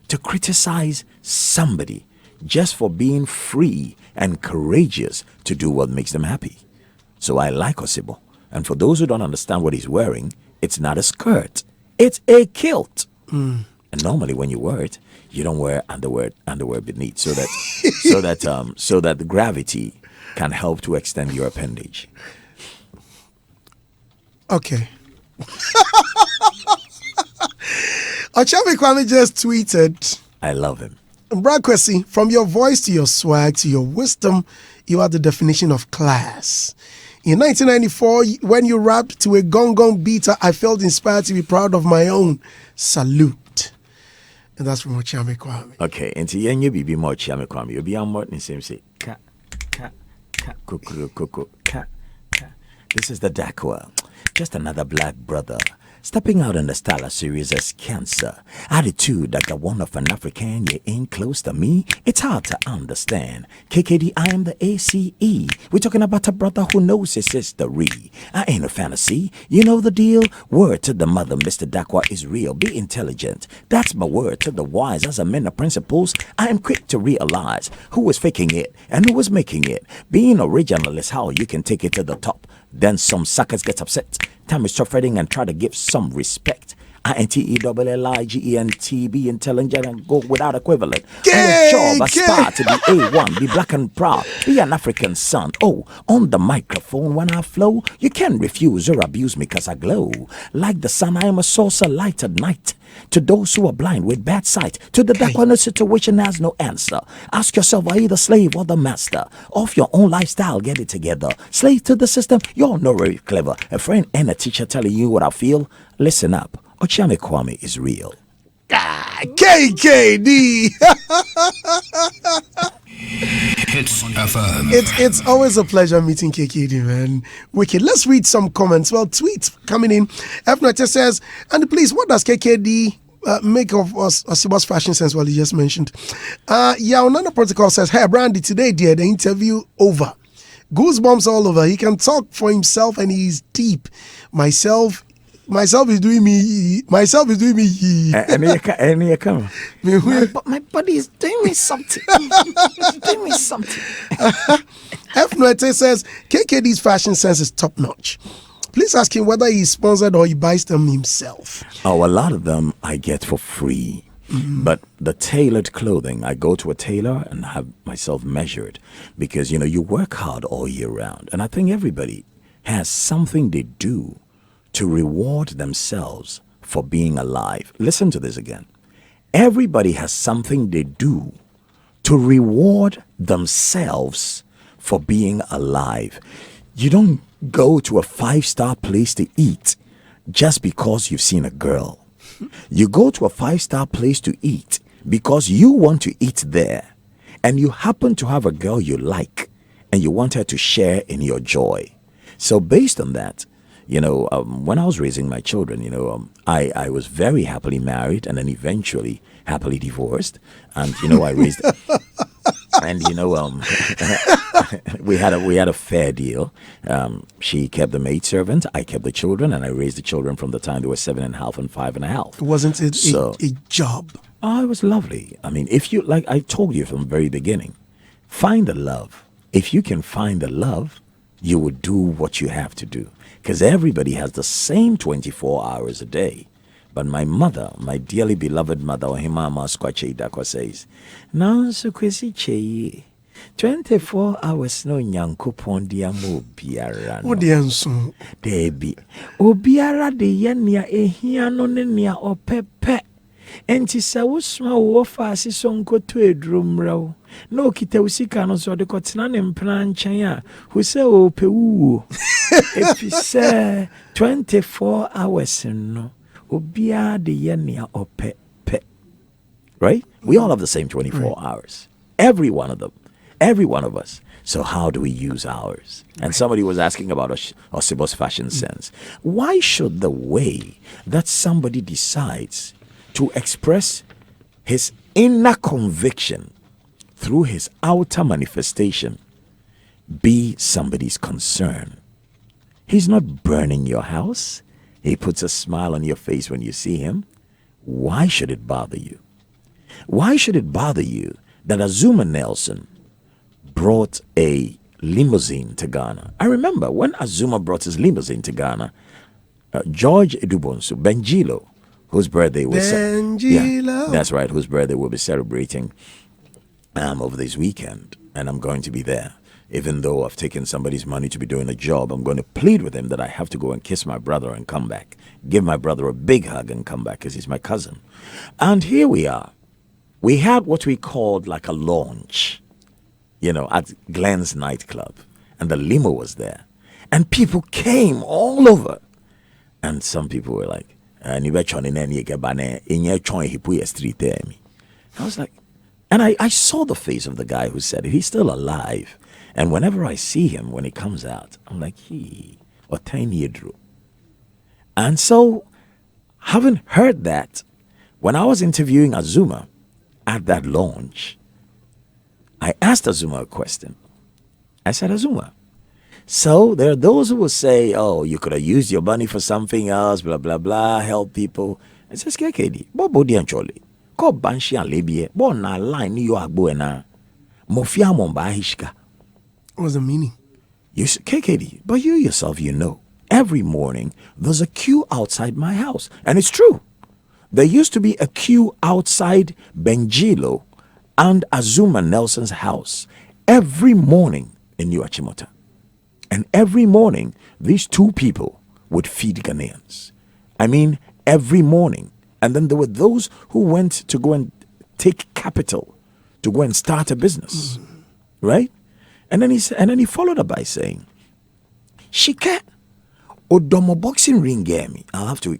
Speaker 2: to criticize somebody just for being free and courageous to do what makes them happy? So I like Osibo. And for those who don't understand what he's wearing, it's not a skirt. It's a kilt. And normally when you wear it, you don't wear underwear beneath so that the gravity can help to extend your appendage.
Speaker 1: Okay. Ochame Kwame just tweeted,
Speaker 2: I love him.
Speaker 1: Brad Kwesi, from your voice to your swag to your wisdom, you are the definition of class. In 1994, when you rapped to a gong gong beat, I felt inspired to be proud of my own. Salute. And that's from Ochame Kwame.
Speaker 2: Okay, and to you be more Ochame Kwame. You'll be on more than same say, ka, kuku, ka. This is the Dakwa. Just another black brother. Stepping out in the style as serious as cancer. Attitude like the one of an African, you ain't close to me. It's hard to understand. KKD, I am the ACE. We're talking about a brother who knows his history. I ain't a fantasy. You know the deal? Word to the mother, Mr. Dakwa is real. Be intelligent. That's my word to the wise. As a man of principles, I am quick to realize who was faking it and who was making it. Being original is how you can take it to the top. Then some suckers get upset. Time is stop fretting and try to give some respect. INTELLIGENT, be intelligent and go without equivalent. On a job, aspire to be A1, be black and proud, be an African son. Oh, on the microphone when I flow, you can't refuse or abuse me cause I glow. Like the sun, I am a source of light at night. To those who are blind with bad sight, to the dark when the situation has no answer. Ask yourself, are you the slave or the master of your own lifestyle? Get it together. Slave to the system, you're not very clever. A friend and a teacher telling you what I feel, listen up. Ochame Kwame is real.
Speaker 1: KKD.
Speaker 3: Hitz FM.
Speaker 1: It's always a pleasure meeting KKD, man. Wicked. Let's read some comments. Well, tweets coming in. F-Note says, and please, what does KKD make of us Osibo's fashion sense? Well, he just mentioned. Yaonana Protocol says, hey, Brandy, today, dear, the interview over. Goosebumps all over. He can talk for himself and he's deep. Myself is doing me.
Speaker 2: And you come.
Speaker 1: My body is doing me something. F-Note says, KKD's fashion sense is top notch. Please ask him whether he's sponsored or he buys them himself.
Speaker 2: Oh, a lot of them I get for free. But the tailored clothing, I go to a tailor and have myself measured because, you work hard all year round. And I think everybody has something they do to reward themselves for being alive. Listen to this again. Everybody has something they do to reward themselves for being alive. You don't go to a 5-star place to eat just because you've seen a girl. You go to a 5-star place to eat because you want to eat there and you happen to have a girl you like and you want her to share in your joy. So based on that, when I was raising my children, I was very happily married and then eventually happily divorced. And, I raised, and, we had a fair deal. She kept the maidservant, I kept the children, and I raised the children from the time they were 7.5 and 5.5.
Speaker 1: Wasn't it a job?
Speaker 2: Oh, it was lovely. I mean, if you, like I told you from the very beginning, find the love. If you can find the love, you will do what you have to do. Because everybody has the same 24 hours a day. But my mother, my dearly beloved mother, Ohimama Skwache Dakwa says, "No, so kwesi cheye. 24 hours no nyankopon dia mo biara no.
Speaker 1: What the answer?
Speaker 2: Debi. Obiara de yenia ehia no ne nea opepe. Enti se wosma wo fa asiso nkoto edrumraw. No kita usika no so de kotena ne mpena nchen a hu se opewuo. Efise 24 hours no. Obiara de yenia opepe. Right? We all have the same 24 hours. Every one of them. Every one of us. So how do we use ours? And somebody was asking about Osibo's fashion sense. Why should the way that somebody decides to express his inner conviction through his outer manifestation be somebody's concern? He's not burning your house. He puts a smile on your face when you see him. Why should it bother you? Why should it bother you that Azuma Nelson brought a limousine to Ghana? I remember when Azuma brought his limousine to Ghana, George Edubonsu, Benjilo, whose birthday was...
Speaker 1: Benjilo.
Speaker 2: That's right, whose birthday we'll be celebrating over this weekend. And I'm going to be there. Even though I've taken somebody's money to be doing a job, I'm going to plead with him that I have to go and kiss my brother and come back. Give my brother a big hug and come back because he's my cousin. And here we are. We had what we called like a launch, at Glenn's nightclub. And the limo was there. And people came all over. And some people were like, I was like, and I saw the face of the guy who said it. He's still alive. And whenever I see him, when he comes out, I'm like, or tiny Drew. And so, having heard that, when I was interviewing Azuma at that launch, I asked Azuma a question. I said, Azuma, so there are those who will say, oh, you could have used your money for something else, blah, blah, blah, help people. I said, KKD, Bobo Diancholi, ko Banshi and Libye, bon na line New York Buena, Mofia Momba Hishka.
Speaker 1: What was the meaning?
Speaker 2: You said, KKD, but you yourself, every morning there's a queue outside my house. And it's true. There used to be a queue outside Benjilo and Azuma Nelson's house every morning in New Achimota. And every morning, these two people would feed Ghanaians. I mean, every morning. And then there were those who went to go and take capital to go and start a business. Right? And then he followed up by saying, Shike Odomo boxing ring game. I'll have to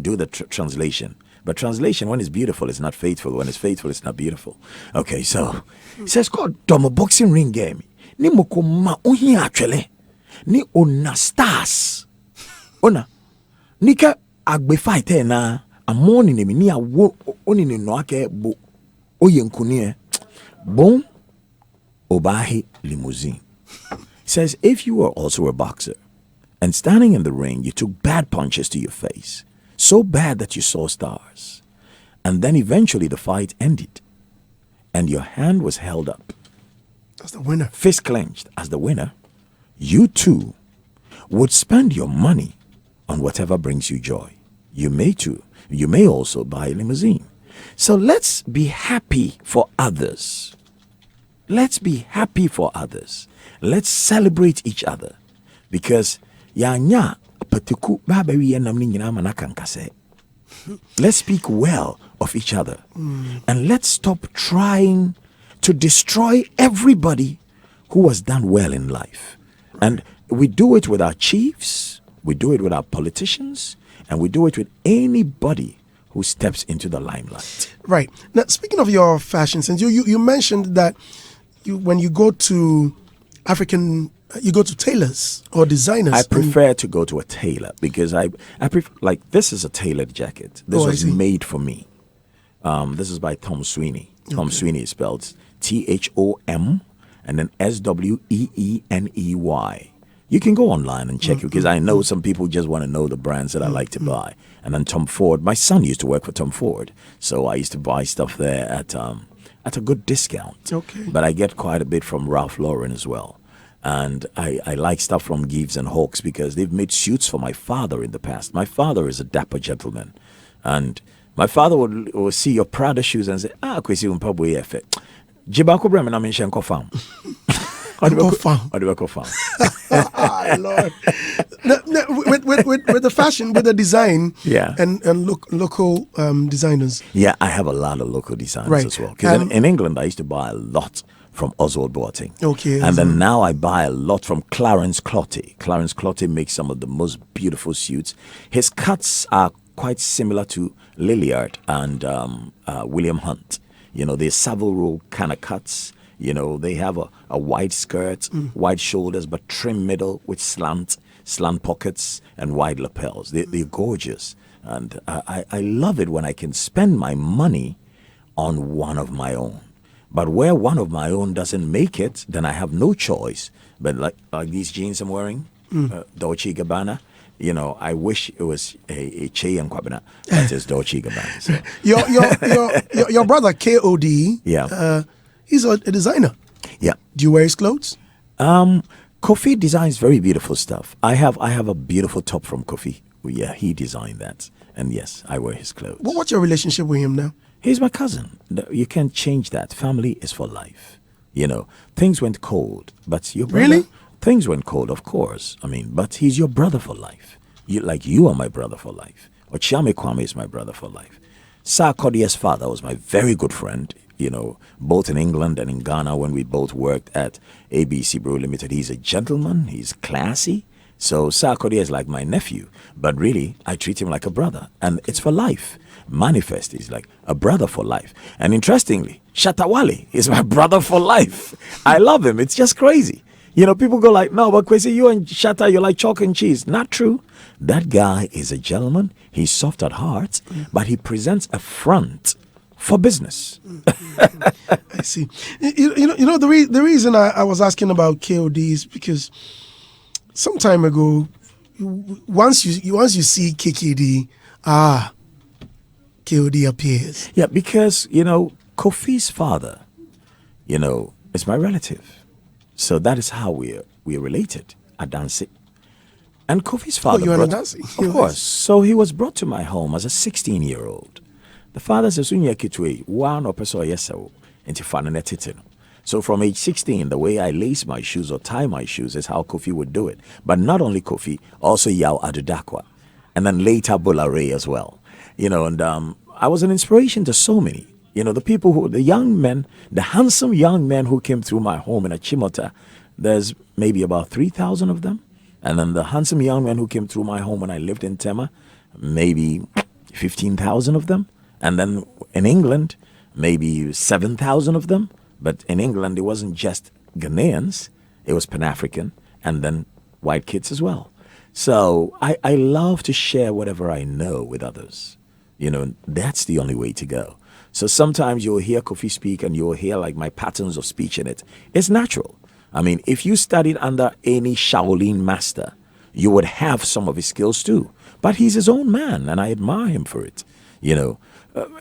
Speaker 2: do the translation. But translation, when it's beautiful, it's not faithful. When it's faithful, it's not beautiful. Okay, so it says called Domo boxing ring game. Ni moko ma ohi actually. Ni ona stars. Ona. Nika agbe fight na amoni ne ni awo oni ne no ake bo oyenkuni bon obahi limousine. Says if you were also a boxer and standing in the ring, you took bad punches to your face. So bad that you saw stars. And then eventually the fight ended. And your hand was held up.
Speaker 1: As the winner.
Speaker 2: Fist clenched as the winner. You too would spend your money on whatever brings you joy. You may too. You may also buy a limousine. So let's be happy for others. Let's be happy for others. Let's celebrate each other. Because let's speak well of each other. And let's stop trying to destroy everybody who has done well in life. And we do it with our chiefs, we do it with our politicians, and we do it with anybody who steps into the limelight.
Speaker 1: Right. Now, speaking of your fashion sense, you mentioned that when you go to African, you go to tailors or designers.
Speaker 2: I prefer to go to a tailor because I prefer, like, this is a tailored jacket. This was made for me. This is by Tom Sweeney. Tom Sweeney is spelled THOM and then SWEENEY. You can go online and check it because I know some people just want to know the brands that I like to buy. And then Tom Ford, my son used to work for Tom Ford, so I used to buy stuff there at a good discount.
Speaker 1: Okay.
Speaker 2: But I get quite a bit from Ralph Lauren as well. And I like stuff from Gibbs and Hawkes because they've made suits for my father in the past. My father is a dapper gentleman. And my father would see your Prada shoes and say, Kwesi Umpabwe Efe. Jibako Bremen, I'm in Shenko Farm.
Speaker 1: found. Lord. With the fashion, with the design,
Speaker 2: Yeah.
Speaker 1: and local designers.
Speaker 2: Yeah, I have a lot of local designers
Speaker 1: Right.
Speaker 2: as well. Because in England, I used to buy a lot from Oswald Boateng.
Speaker 1: Okay.
Speaker 2: And then now I buy a lot from Clarence Clotty. Clarence Clotty makes some of the most beautiful suits. His cuts are quite similar to Lilliard and William Hunt. You know, they're Savile Row kind of cuts. You know, they have a wide skirt, wide shoulders, but trim middle with slant pockets and wide lapels. They're gorgeous. And I love it when I can spend my money on one of my own. But where one of my own doesn't make it, then I have no choice. But like these jeans I'm wearing, Dolce & Gabbana, you know, I wish it was a Che and Kwabena. That is Dolce & Gabbana. So.
Speaker 1: Your brother KOD,
Speaker 2: Yeah.
Speaker 1: He's a designer.
Speaker 2: Yeah.
Speaker 1: Do you wear his clothes?
Speaker 2: Kofi designs very beautiful stuff. I have a beautiful top from Kofi. Yeah, he designed that. And yes, I wear his clothes.
Speaker 1: What's your relationship with him now?
Speaker 2: He's my cousin. You can't change that. Family is for life. You know, things went cold, but your brother...
Speaker 1: Really?
Speaker 2: Things went cold, of course. I mean, but he's your brother for life. You are my brother for life. Ochame Kwame is my brother for life. Sir Kodia's father was my very good friend, you know, both in England and in Ghana when we both worked at ABC Brew Limited. He's a gentleman. He's classy. So Sir Kodia is like my nephew. But really, I treat him like a brother. And it's for life. Manifest is like a brother for life. And interestingly, Shatawale is my brother for life. I love him. It's just crazy. You know, people go like, no, but Kwesi, you and Shatta, you're like chalk and cheese. Not true. That guy is a gentleman. He's soft at heart, but he presents a front for business.
Speaker 1: I see. You know the reason I was asking about KOD is because some time ago, once you see KKD, KOD appears.
Speaker 2: Yeah, because, you know, Kofi's father, you know, is my relative. So that is how we're related, Adansi. And Kofi's father...
Speaker 1: Oh, you're Adansi?
Speaker 2: Of course. So he was brought to my home as a 16-year-old. The father says, one or yeso, so from age 16, the way I lace my shoes or tie my shoes is how Kofi would do it. But not only Kofi, also Yao Adudakwa. And then later Bulare as well. You know, and I was an inspiration to so many. You know, the young men, the handsome young men who came through my home in Achimota, there's maybe about 3,000 of them. And then the handsome young men who came through my home when I lived in Tema, maybe 15,000 of them. And then in England, maybe 7,000 of them. But in England, it wasn't just Ghanaians. It was Pan-African and then white kids as well. So I love to share whatever I know with others. You know, that's the only way to go. So sometimes you'll hear Kofi speak and you'll hear like my patterns of speech in it. It's natural. I mean, if you studied under any Shaolin master, you would have some of his skills too. But he's his own man and I admire him for it. You know,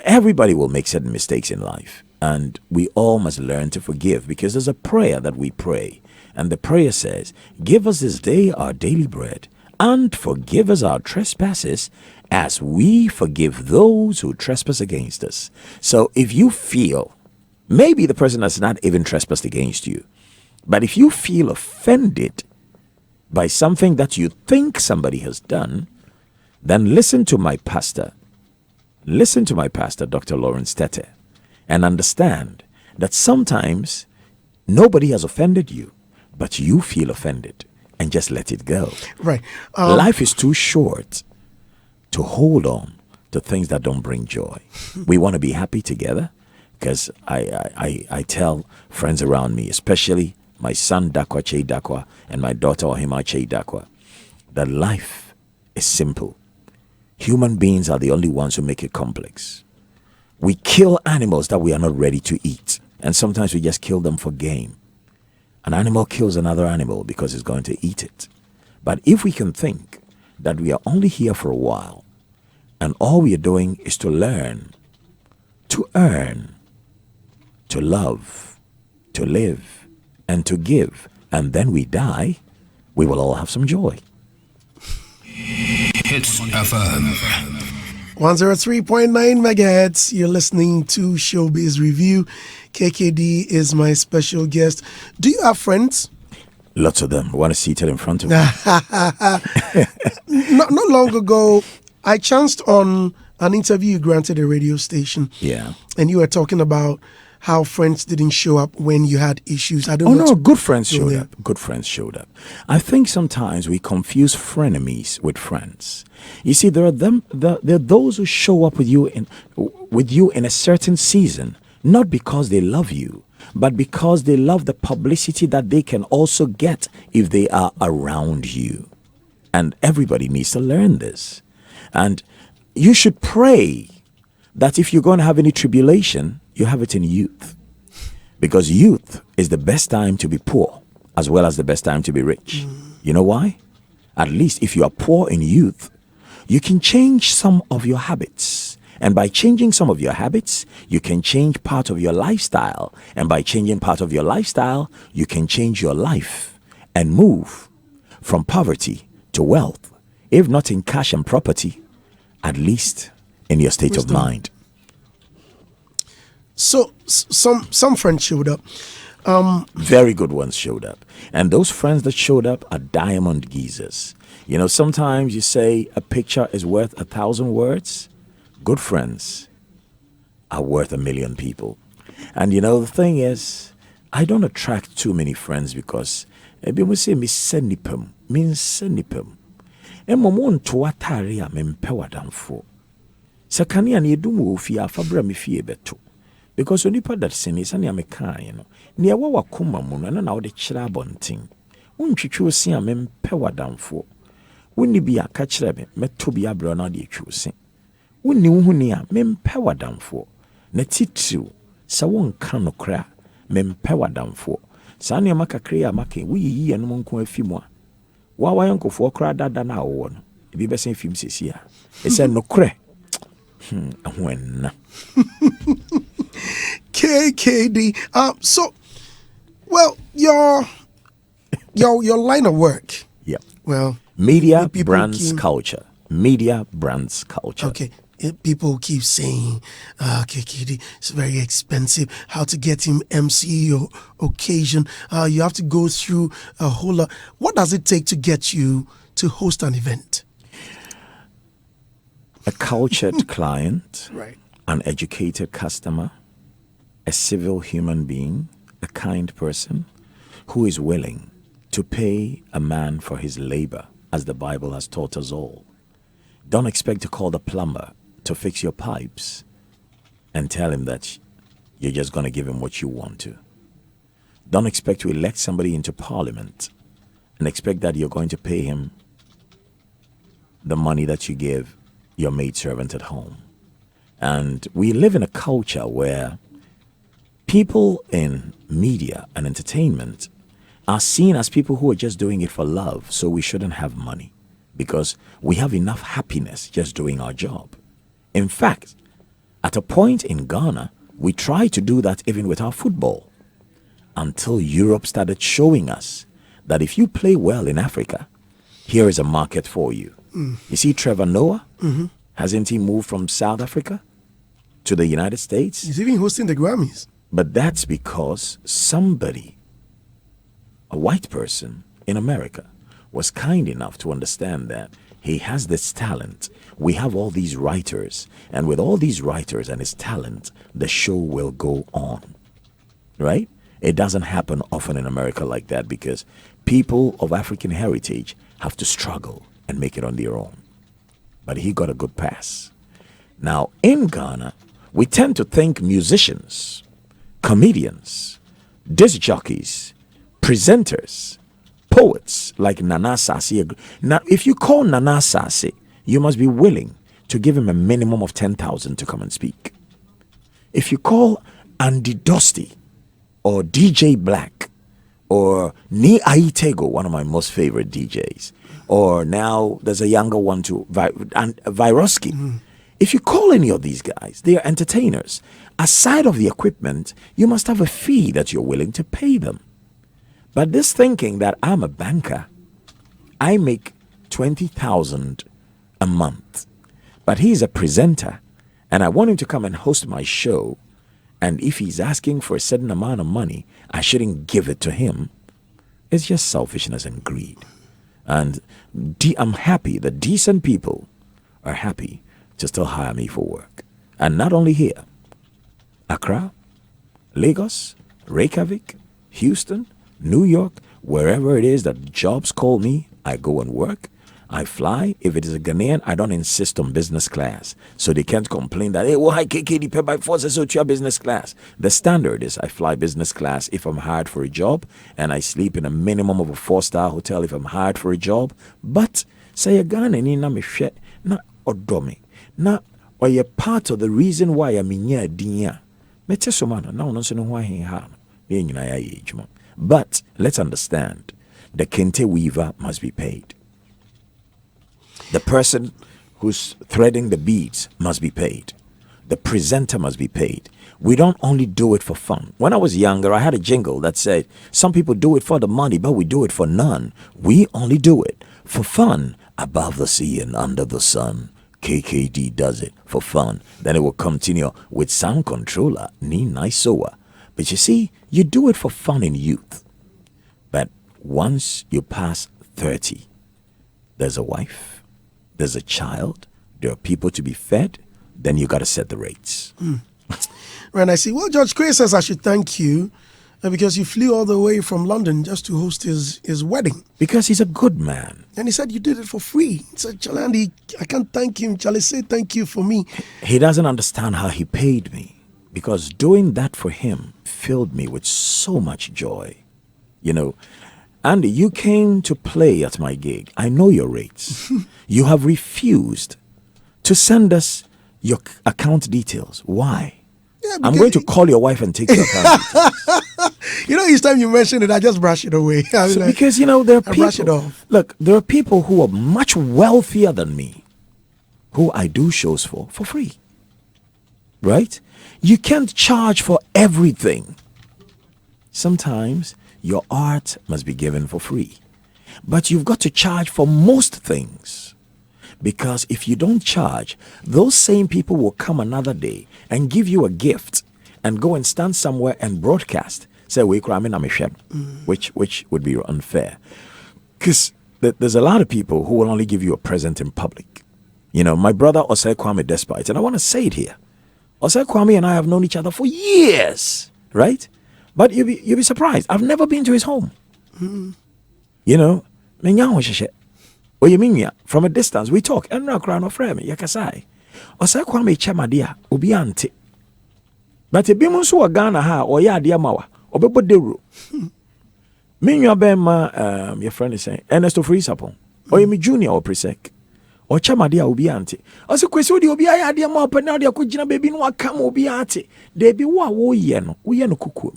Speaker 2: everybody will make certain mistakes in life and we all must learn to forgive because there's a prayer that we pray. And the prayer says, give us this day our daily bread and forgive us our trespasses as we forgive those who trespass against us. So if you feel, maybe the person has not even trespassed against you, but if you feel offended by something that you think somebody has done, then listen to my pastor. Listen to my pastor, Dr. Lawrence Tete, and understand that sometimes nobody has offended you, but you feel offended and just let it go.
Speaker 1: Right.
Speaker 2: Life is too short to hold on to things that don't bring joy. We want to be happy together because I tell friends around me, especially my son Dakwa Che Dakwa and my daughter Ohima Che Dakwa, that life is simple. Human beings are the only ones who make it complex. We kill animals that we are not ready to eat, and sometimes we just kill them for game. An animal kills another animal because it's going to eat it. But if we can think that we are only here for a while, and all we are doing is to learn, to earn, to love, to live, and to give, and then we die, we will all have some joy.
Speaker 3: Hitz FM.
Speaker 1: 103.9 megahertz. You're listening to Showbiz Review. KKD is my special guest. Do you have friends?
Speaker 2: Lots of them. Want to seated in front of me?
Speaker 1: Not long ago, I chanced on an interview you granted a radio station.
Speaker 2: Yeah.
Speaker 1: And you were talking about how friends didn't show up when you had issues. I don't
Speaker 2: Oh
Speaker 1: know.
Speaker 2: no, good friends showed up. Good friends showed up. I think sometimes we confuse frenemies with friends. You see, there are those who show up with you in a certain season, not because they love you, but because they love the publicity that they can also get if they are around you. And everybody needs to learn this. And you should pray that if you're going to have any tribulation, you have it in youth. Because youth is the best time to be poor, as well as the best time to be rich. You know why? At least if you are poor in youth, you can change some of your habits. And by changing some of your habits, you can change part of your lifestyle. And by changing part of your lifestyle, you can change your life and move from poverty to wealth. If not in cash and property, at least in your state of mind.
Speaker 1: So some friends showed up.
Speaker 2: Very good ones showed up. And those friends that showed up are diamond geezers. You know, sometimes you say a picture is worth 1,000 words. Good friends are worth 1,000,000 people. And you know, the thing is, I don't attract too many friends because people say me senipum, means senipum. And momon to atari a mempewadamfo. Sakani and yedumu fia fabra me fie beto. Because onipa that sin is any American, you know. Near what kuma mun and now the chirabonting. Untwichu see a mempewadamfo. Wouldn't be a catch rabbit, met to be a brona de choosing. Wouldn't you hunia mempewadamfo? Netitsu, Sawon cano cra, mempewadamfo. Sanya maka crea make, we ye and monko a few more. Why uncle for cry that than our one? If you best in film says here. It said no cre. When
Speaker 1: KKD. So, well, your line of work.
Speaker 2: Yeah.
Speaker 1: Well,
Speaker 2: media brands culture. Media brands culture.
Speaker 1: Okay. People keep saying, KKD, it's very expensive. How to get him MC your occasion. You have to go through a whole lot. What does it take to get you to host an event?
Speaker 2: A cultured client,
Speaker 1: Right.
Speaker 2: an educated customer, a civil human being, a kind person who is willing to pay a man for his labor, as the Bible has taught us all. Don't expect to call the plumber to fix your pipes and tell him that you're just going to give him what you want to. Don't expect to elect somebody into parliament and expect that you're going to pay him the money that you give your maidservant at home. And we live in a culture where people in media and entertainment are seen as people who are just doing it for love, so we shouldn't have money because we have enough happiness just doing our job. In fact, at a point in Ghana, we tried to do that even with our football until Europe started showing us that if you play well in Africa, here is a market for you. You see Trevor Noah? Hasn't he moved from South Africa to the United States?
Speaker 1: He's even hosting the Grammys.
Speaker 2: But that's because somebody, a white person in America, was kind enough to understand that he has this talent. We have all these writers, and with all these writers and his talent, the show will go on. Right? It doesn't happen often in America like that because people of African heritage have to struggle and make it on their own. But he got a good pass. Now, in Ghana, we tend to think musicians, comedians, disc jockeys, presenters, poets like Nana Sasi. Now, if you call Nana Sasi, you must be willing to give him a minimum of 10,000 to come and speak. If you call Andy Dusty or DJ Black or Ni Aitego, one of my most favorite DJs, or now there's a younger one too, Vyroski. If you call any of these guys, they are entertainers. Aside of the equipment, you must have a fee that you're willing to pay them. But this thinking that I'm a banker, I make 20,000 a month. But he's a presenter, and I want him to come and host my show. And if he's asking for a certain amount of money, I shouldn't give it to him. It's just selfishness and greed. And I'm happy that decent people are happy to still hire me for work. And not only here, Accra, Lagos, Reykjavik, Houston, New York, wherever it is that jobs call me, I go and work. I fly. If it is a Ghanaian, I don't insist on business class. So they can't complain that, hey, well, I KKD pay by force, so to your business class. The standard is I fly business class if I'm hired for a job, and I sleep in a minimum of a 4-star hotel if I'm hired for a job. But say a Ghanaian na me hwɛ na odomi na or you're part of the reason why I'm in here dinya. But let's understand, the kente weaver must be paid. The person who's threading the beads must be paid. The presenter must be paid. We don't only do it for fun. When I was younger, I had a jingle that said, some people do it for the money, but we do it for none. We only do it for fun. Above the sea and under the sun, KKD does it for fun. Then it will continue with sound controller, Ni Naisoa. But you see, you do it for fun in youth. But once you pass 30, there's a wife, there's a child, there are people to be fed, then you got to set the rates.
Speaker 1: Right, I see. Well, George Quay says I should thank you because you flew all the way from London just to host his wedding.
Speaker 2: Because he's a good man.
Speaker 1: And he said you did it for free. He said, Chalandi, I can't thank him. Charlie, say thank you for me.
Speaker 2: He doesn't understand how he paid me, because doing that for him filled me with so much joy. You know, Andy, you came to play at my gig. I know your rates. You have refused to send us your account details. Why? Yeah, I'm going to call your wife and take your account details.
Speaker 1: You know, each time you mention it, I just brush it away.
Speaker 2: Because, you know, there are people.
Speaker 1: Brush it off.
Speaker 2: Look, there are people who are much wealthier than me who I do shows for free. Right? You can't charge for everything. Sometimes your art must be given for free. But you've got to charge for most things. Because if you don't charge, those same people will come another day and give you a gift and go and stand somewhere and broadcast. Say, which would be unfair. Because there's a lot of people who will only give you a present in public. You know, my brother Osei Kwame Despite, and I want to say it here. Osei Kwame and I have known each other for years, right? But you'll be surprised. I've never been to his home. You know, from a distance, we talk. And now crown of frame, yakasai. Osei Kwame chamadia, ubi ante. But a bimunsu Ghana ha or ya diamawa, or bebo deru. Minya bema, your friend is saying, Ernesto Freesapon, or you junior or presec. Or chamadia ubi ante. Also, Quesudi ubi a diama, but now they could jina baby no come ubi ante. They be wa wo yeno, uyeno kuku.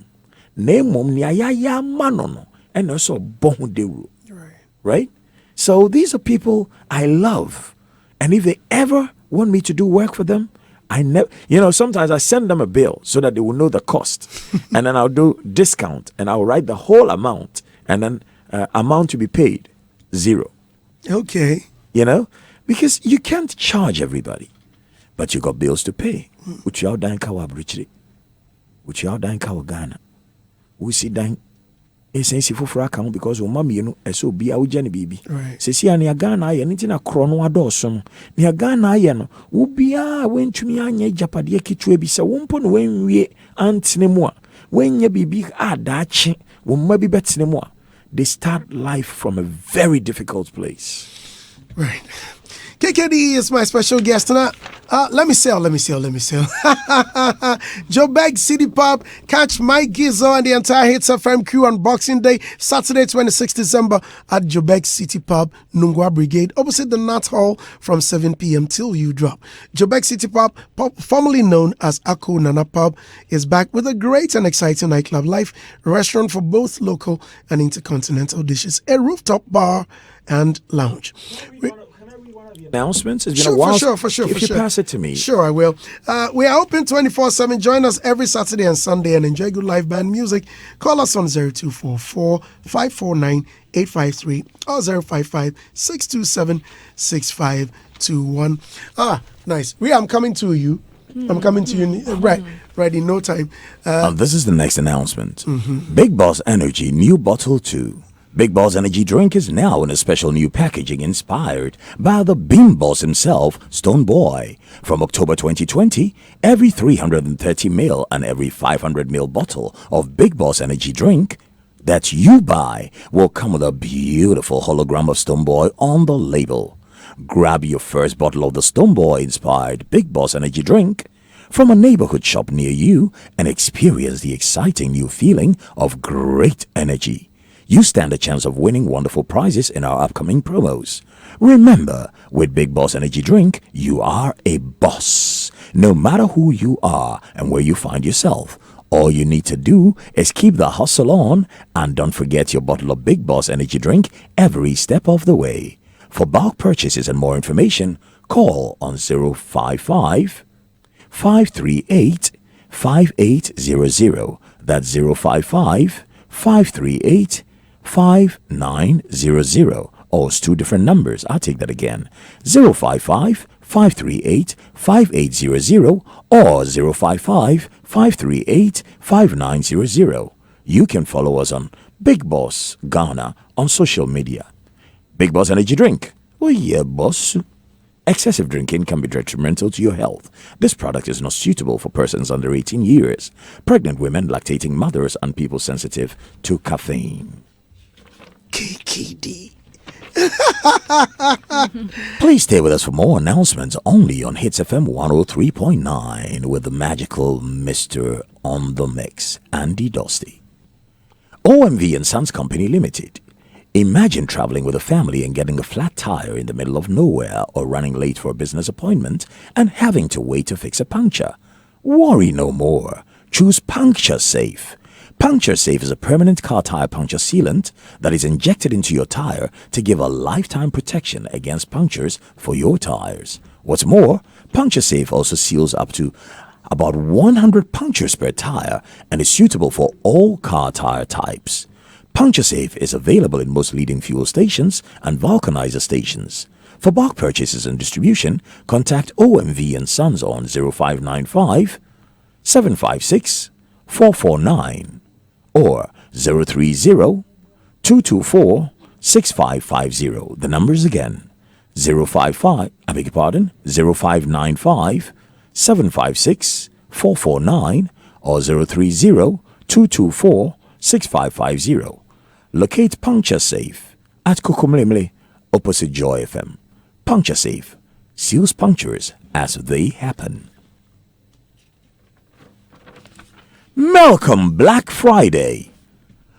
Speaker 2: Name mum ni ya manono, and also bon deru. Right? So these are people I love. And if they ever want me to do work for them, I never, you know, sometimes I send them a bill so that they will know the cost. And then I'll do discount and I'll write the whole amount and then amount to be paid, 0.
Speaker 1: Okay.
Speaker 2: You know, because you can't charge everybody, but you got bills to pay. Which you dine kawa brichri, which you dine kawa Ghana. We see dine essentially for account because we mommy, you know, so be our Jenny baby.
Speaker 1: Right.
Speaker 2: See, and Ghana, anything a chrono adorson. Near Ghana, you Ubia went to me and ye japadia kitwebi, so wumpon when we aunt anymore. When ye be big dachi, will maybe bet anymore. They start life from a very difficult place.
Speaker 1: Right. KKD is my special guest tonight. Let me sell. Joburg City Pub. Catch Mike Gizzo and the entire Hitz FM crew on Boxing Day, Saturday, 26th December at Joburg City Pub, Nungwa Brigade, opposite the Nat Hall from 7 p.m. till you drop. Joburg City Pub, formerly known as Ako Nana Pub, is back with a great and exciting nightclub life, restaurant for both local and intercontinental dishes, a rooftop bar and lounge.
Speaker 2: Announcements? It's been
Speaker 1: Sure,
Speaker 2: a while.
Speaker 1: for sure.
Speaker 2: If you pass it to me.
Speaker 1: Sure, I will. We are open 24/7. Join us every Saturday and Sunday and enjoy good live band music. Call us on 0244 549 853 or 055 627 6521. Nice. I'm coming to you. I'm coming to you right in no time.
Speaker 2: This is the next announcement. Big Boss Energy new bottle 2. Big Boss Energy drink is now in a special new packaging inspired by the Bean Boss himself, Stone Boy. From October 2020, every 330 ml and every 500 ml bottle of Big Boss Energy drink that you buy will come with a beautiful hologram of Stone Boy on the label. Grab your first bottle of the Stone Boy inspired Big Boss Energy drink from a neighborhood shop near you and experience the exciting new feeling of great energy. You stand a chance of winning wonderful prizes in our upcoming promos. Remember, with Big Boss Energy Drink, you are a boss. No matter who you are and where you find yourself, all you need to do is keep the hustle on and don't forget your bottle of Big Boss Energy Drink every step of the way. For bulk purchases and more information, call on 055 538 5800. That's 055 538 5900. Oh, it's 2 different numbers. I'll take that again. 055 538 5800 or 055 538 5900. You can follow us on Big Boss Ghana on social media. Big Boss Energy Drink. Oh yeah, boss. Excessive drinking can be detrimental to your health. This product is not suitable for persons under 18 years, pregnant women, lactating mothers, and people sensitive to caffeine.
Speaker 1: KKD.
Speaker 2: Please stay with us for more announcements only on Hitz FM 103.9 with the magical Mr. On the Mix, Andy Dosty. OMV and Sons Company Limited. Imagine traveling with a family and getting a flat tire in the middle of nowhere or running late for a business appointment and having to wait to fix a puncture. Worry no more. Choose Puncture Safe. Puncture Safe is a permanent car tire puncture sealant that is injected into your tire to give a lifetime protection against punctures for your tires. What's more, Puncture Safe also seals up to about 100 punctures per tire and is suitable for all car tire types. Puncture Safe is available in most leading fuel stations and vulcanizer stations. For bulk purchases and distribution, contact OMV and Sons on 0595 756 449 or 030 224 6550. The numbers again 055, 0595 756 449 or 030 224 6550. Locate Puncture Safe at Kukumlimli, opposite Joy FM. Puncture Safe seals punctures as they happen. Malcolm Black Friday.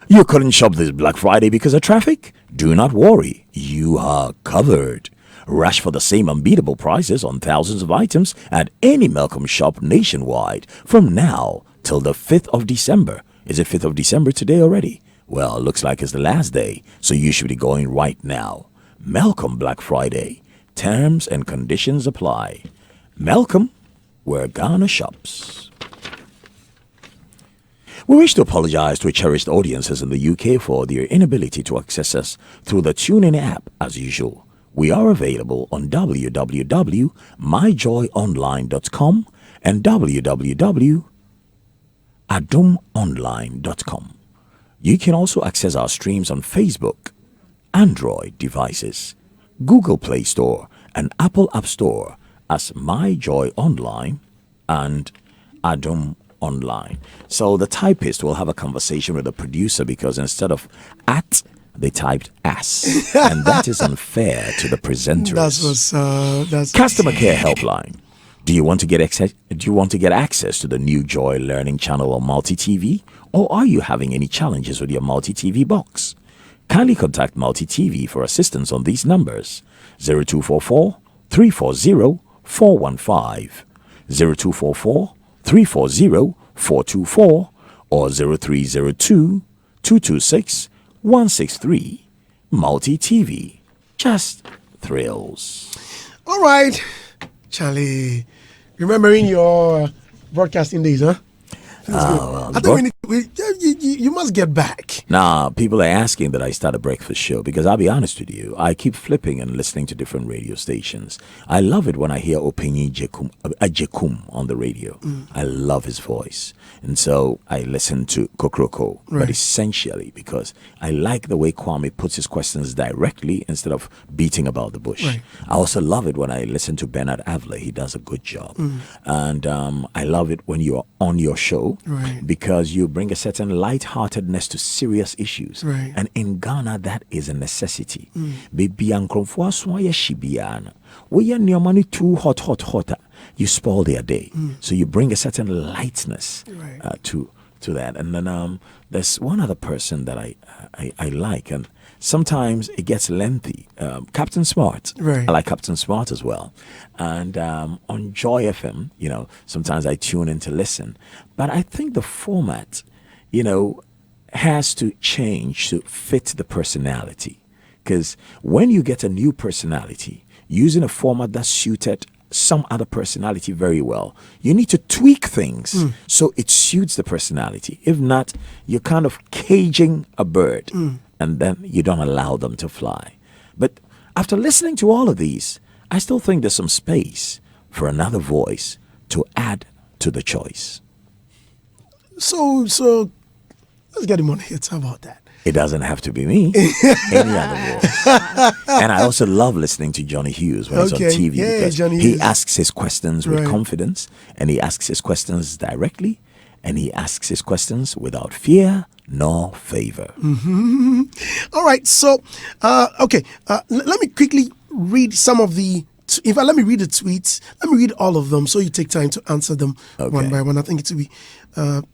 Speaker 2: You couldn't shop this Black Friday because of traffic? Do not worry, you are covered. Rush for the same unbeatable prices on thousands of items at any Malcolm shop nationwide from now till the 5th of December. Is it 5th of December today already? Well, looks like it's the last day, so you should be going right now. Malcolm Black Friday. Terms and conditions apply. Malcolm, where Ghana shops. We wish to apologize to cherished audiences in the UK for their inability to access us through the TuneIn app as usual. We are available on www.myjoyonline.com and www.adumonline.com. You can also access our streams on Facebook, Android devices, Google Play Store, and Apple App Store as My Joy Online and Adum Online. So the typist will have a conversation with the producer because instead of at, they typed ass, and that is unfair to the presenters.
Speaker 1: That's
Speaker 2: Customer Care Helpline. Do you want to get access to the new Joy Learning channel on Multi TV, or are you having any challenges with your Multi TV box? Kindly contact Multi TV for assistance on these numbers: 0244 340 415, 0244 340 424, or 0302 226 163. Multi TV, just thrills.
Speaker 1: All right, Charlie. Remembering your broadcasting days, huh?
Speaker 2: Well,
Speaker 1: I think you must get back.
Speaker 2: Nah, people are asking that I start a breakfast show because I'll be honest with you, I keep flipping and listening to different radio stations. I love it when I hear Opinyi Jekum on the radio. I love his voice. And so I listen to Kokroko, but essentially because I like the way Kwame puts his questions directly instead of beating about the bush.
Speaker 1: Right.
Speaker 2: I also love it when I listen to Bernard Avle. He does a good job. And I love it when you're on your show because you bring a certain lightheartedness to serious issues.
Speaker 1: Right.
Speaker 2: And in Ghana, that is a necessity. Baby, too hot. You spoil their day. So you bring a certain lightness to that. And then there's one other person that I like, and sometimes it gets lengthy. Captain Smart.
Speaker 1: Right.
Speaker 2: I like Captain Smart as well. And on Joy FM, sometimes I tune in to listen. But I think the format, has to change to fit the personality. Because when you get a new personality, using a format that suited some other personality very well, you need to tweak things so it suits the personality. If not, you're kind of caging a bird and then you don't allow them to fly. But after listening to all of these, I still think there's some space for another voice to add to the choice.
Speaker 1: So let's get him on Hitz. How about that?
Speaker 2: It doesn't have to be me. Any other voice. And I also love listening to Johnny Hughes when he's on TV because
Speaker 1: Johnny
Speaker 2: he
Speaker 1: Hughes.
Speaker 2: asks his questions with confidence, and he asks his questions directly, and he asks his questions without fear nor favor.
Speaker 1: All right. So, let me quickly read some of the. In fact, let me read the tweets. Let me read all of them so you take time to answer them one by one. I think it will be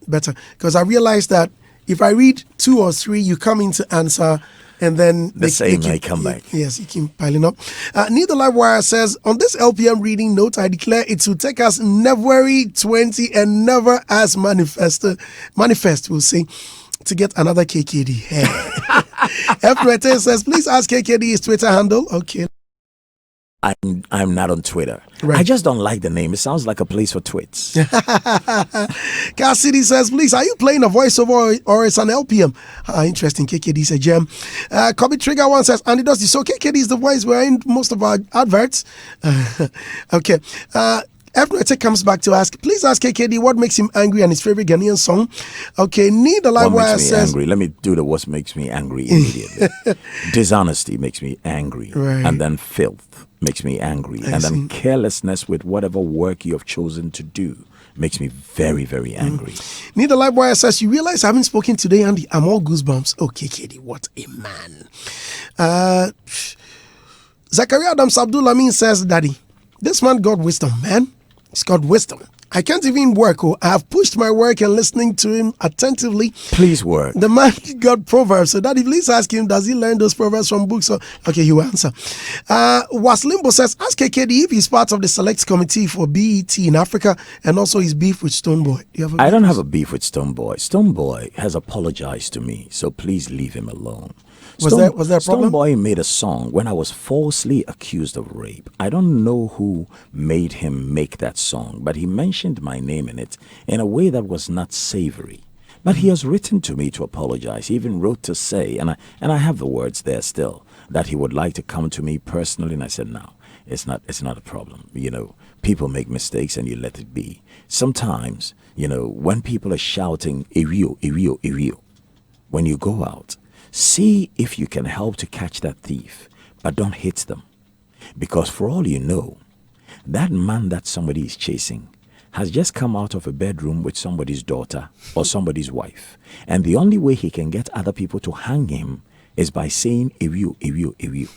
Speaker 1: better because I realized that if I read 2 or 3, you come in to answer, and then
Speaker 2: the same may come back.
Speaker 1: Yes, you keep piling up. Neither Live Wire says, on this LPM reading note, I declare it will take us never 20 and never as manifest, we'll say, to get another KKD. Hey. F. says, please ask KKD his Twitter handle. Okay.
Speaker 2: I'm not on Twitter.
Speaker 1: Right.
Speaker 2: I just don't like the name. It sounds like a place for twits.
Speaker 1: Cassidy says, please, are you playing a voiceover or it's an LPM? Interesting. KKD is a gem. Kobe Trigger One says, Andy Dusty. So KKD is the voice behind most of our adverts. Okay. F. comes back to ask, please ask KKD what makes him angry and his favorite Ghanaian song. Okay. Need the Live Wire says,
Speaker 2: angry. Let me do the what makes me angry immediately. Dishonesty makes me angry.
Speaker 1: Right.
Speaker 2: And then filth makes me angry. And then carelessness with whatever work you have chosen to do makes me very, very angry.
Speaker 1: Need the Live Wire says, you realize I haven't spoken today, Andy. I'm all goosebumps. Oh, KKD, what a man. Zachariah Adams Abdul Amin says, Daddy, this man got wisdom, man. He's got wisdom. I can't even work. I have pushed my work and listening to him attentively.
Speaker 2: Please work.
Speaker 1: The man got proverbs. So Daddy, please ask him, does he learn those proverbs from books? Okay, you answer. Waslimbo says, ask KKD if he's part of the select committee for BET in Africa and also his beef with Stoneboy.
Speaker 2: I don't have a beef with Stoneboy. Stoneboy has apologized to me, so please leave him alone.
Speaker 1: Was there a problem?
Speaker 2: Stoneboy made a song when I was falsely accused of rape. I don't know who made him make that song, but he mentioned my name in it in a way that was not savory. But he has written to me to apologize. He even wrote to say, and I have the words there still, that he would like to come to me personally. And I said, no, it's not a problem. People make mistakes and you let it be. Sometimes, when people are shouting, Irio, Irio, Irio, when you go out, see if you can help to catch that thief, but don't hit them. Because for all you know, that man that somebody is chasing has just come out of a bedroom with somebody's daughter or somebody's wife. And the only way he can get other people to hang him is by saying, Ewiu, Ewiu, Ewiu.